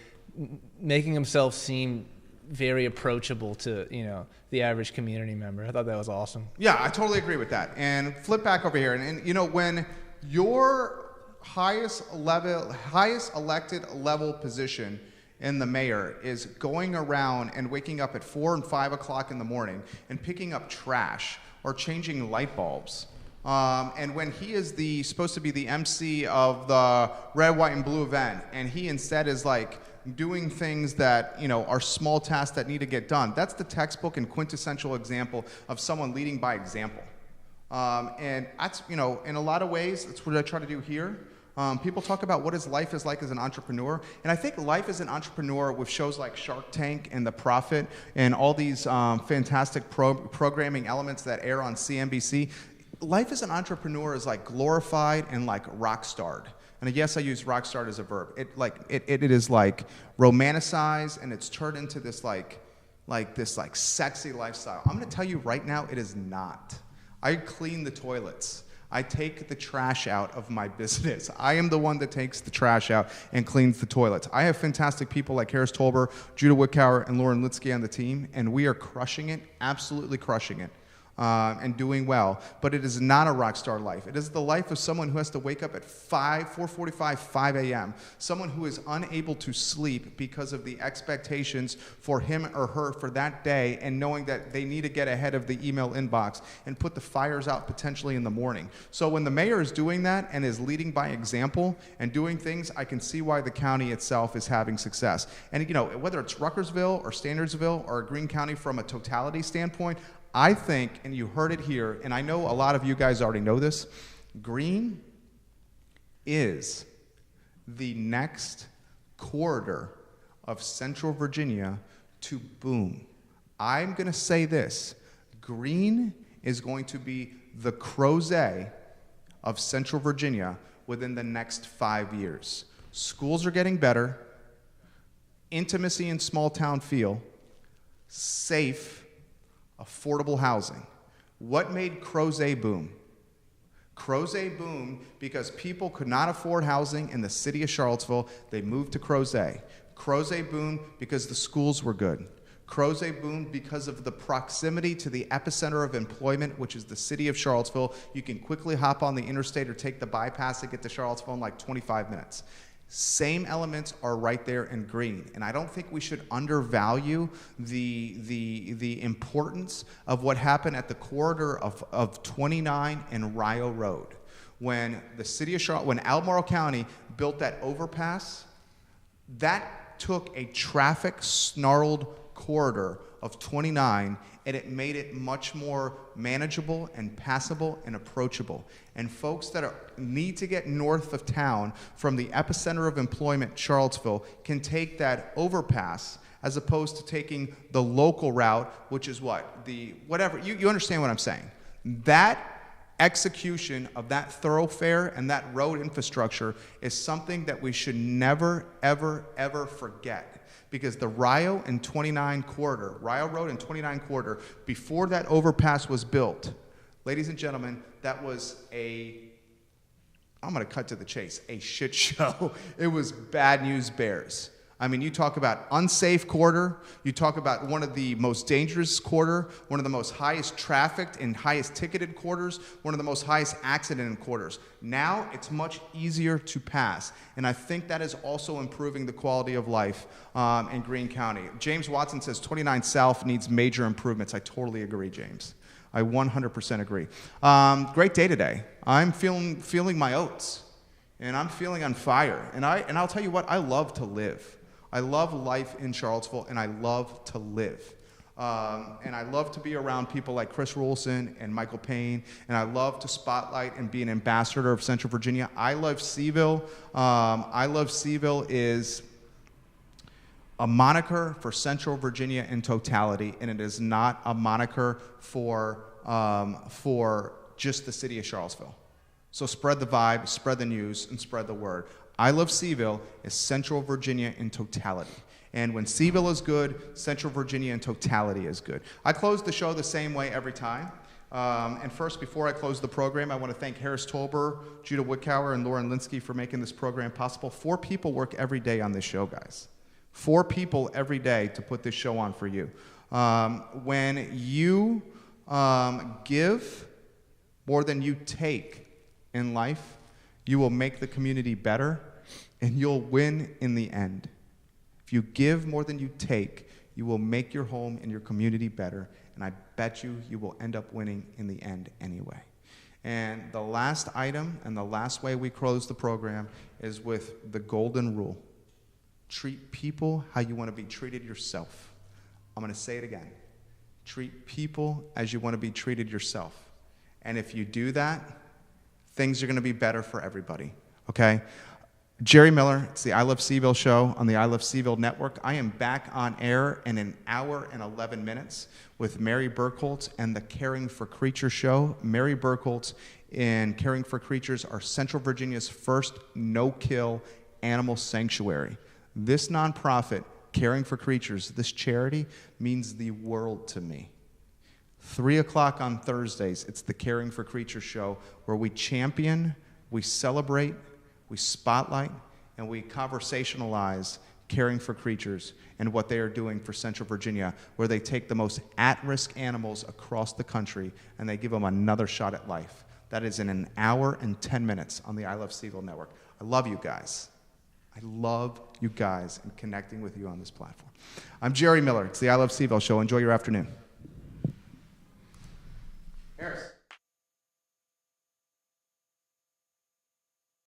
making himself seem very approachable to, the average community member. I thought that was awesome. Yeah, I totally agree with that. And flip back over here. And when your highest elected level position in the mayor is going around and waking up at 4 and 5 o'clock in the morning and picking up trash or changing light bulbs, and when he is supposed to be the MC of the red, white, and blue event, and he instead is like doing things that are small tasks that need to get done. That's the textbook and quintessential example of someone leading by example. And that's in a lot of ways that's what I try to do here. People talk about what life is like as an entrepreneur, and I think life as an entrepreneur with shows like Shark Tank and The Profit and all these fantastic programming elements that air on CNBC. Life as an entrepreneur is like glorified and like rock starred. And yes, I use rock star as a verb. It is like romanticized, and it's turned into this like sexy lifestyle. I'm going to tell you right now, it is not. I clean the toilets. I take the trash out of my business. I am the one that takes the trash out and cleans the toilets. I have fantastic people like Harris Tolber, Judah Wickower, and Lauren Litsky on the team, and we are crushing it, absolutely crushing it. And doing well, but it is not a rock star life. It is the life of someone who has to wake up at 4:45, 5 a.m., someone who is unable to sleep because of the expectations for him or her for that day, and knowing that they need to get ahead of the email inbox and put the fires out potentially in the morning. So when the mayor is doing that and is leading by example and doing things, I can see why the county itself is having success. And whether it's Ruckersville or Stanardsville or Greene County from a totality standpoint, I think, and you heard it here, and I know a lot of you guys already know this, Greene is the next corridor of Central Virginia to boom. I'm going to say this. Greene is going to be the Crozet of Central Virginia within the next 5 years. Schools are getting better, intimacy and small town feel, safe, affordable housing. What made Crozet boom? Crozet boomed because people could not afford housing in the city of Charlottesville. They moved to Crozet. Crozet boomed because the schools were good. Crozet boomed because of the proximity to the epicenter of employment, which is the city of Charlottesville. You can quickly hop on the interstate or take the bypass and get to Charlottesville in like 25 minutes. Same elements are right there in Greene, and I don't think we should undervalue the importance of what happened at the corridor of 29 and Rio Road. When the city of Charlotte, when Albemarle County built that overpass, that took a traffic snarled corridor of 29, and it made it much more manageable and passable and approachable. And folks that need to get north of town from the epicenter of employment, Charlottesville, can take that overpass as opposed to taking the local route, which is what? You understand what I'm saying. That execution of that thoroughfare and that road infrastructure is something that we should never, ever, ever forget. Because the Rio Road and 29 corridor, before that overpass was built, Ladies and gentlemen, that was I'm going to cut to the chase, a shit show. It was Bad News Bears. I mean, you talk about unsafe quarter, you talk about one of the most dangerous quarter, one of the most highest trafficked and highest ticketed quarters, one of the most highest accident quarters. Now it's much easier to pass, and I think that is also improving the quality of life in Greene County. James Watson says 29 South needs major improvements. I totally agree, James. I 100% agree. Great day today. I'm feeling my oats, and I'm feeling on fire. And I'll tell you what, I love to live. I love life in Charlottesville, and I love to live. And I love to be around people like Kris Rulison and Michael Payne, and I love to spotlight and be an ambassador of Central Virginia. I Love CVille. I Love CVille is a moniker for Central Virginia in totality, and it is not a moniker for just the city of Charlottesville. So spread the vibe, spread the news, and spread the word. I Love CVille is Central Virginia in totality. And when CVille is good, Central Virginia in totality is good. I close the show the same way every time. And first, before I close the program, I want to thank Harris Tolber, Judah Woodcower, and Lauren Linsky for making this program possible. 4 people work every day on this show, guys. 4 people every day to put this show on for you. When you give more than you take in life, you will make the community better, and you'll win in the end. If you give more than you take, you will make your home and your community better, and I bet you will end up winning in the end anyway. And the last item and the last way we close the program is with the golden rule. Treat people how you want to be treated yourself. I'm going to say it again. Treat people as you want to be treated yourself. And if you do that, things are going to be better for everybody, okay? Jerry Miller, it's the I Love CVille Show on the I Love CVille Network. I am back on air in an hour and 11 minutes with Mary Birkholz and the Caring for Creatures Show. Mary Birkholz and Caring for Creatures are Central Virginia's first no-kill animal sanctuary. This nonprofit, Caring for Creatures, this charity, means the world to me. 3 o'clock on Thursdays, it's the Caring for Creatures Show, where we champion, we celebrate, we spotlight, and we conversationalize caring for creatures and what they are doing for Central Virginia, where they take the most at-risk animals across the country and they give them another shot at life. That is in an hour and 10 minutes on the I Love CVille Network. I love you guys. I love you guys and connecting with you on this platform. I'm Jerry Miller. It's the I Love CVille Show. Enjoy your afternoon.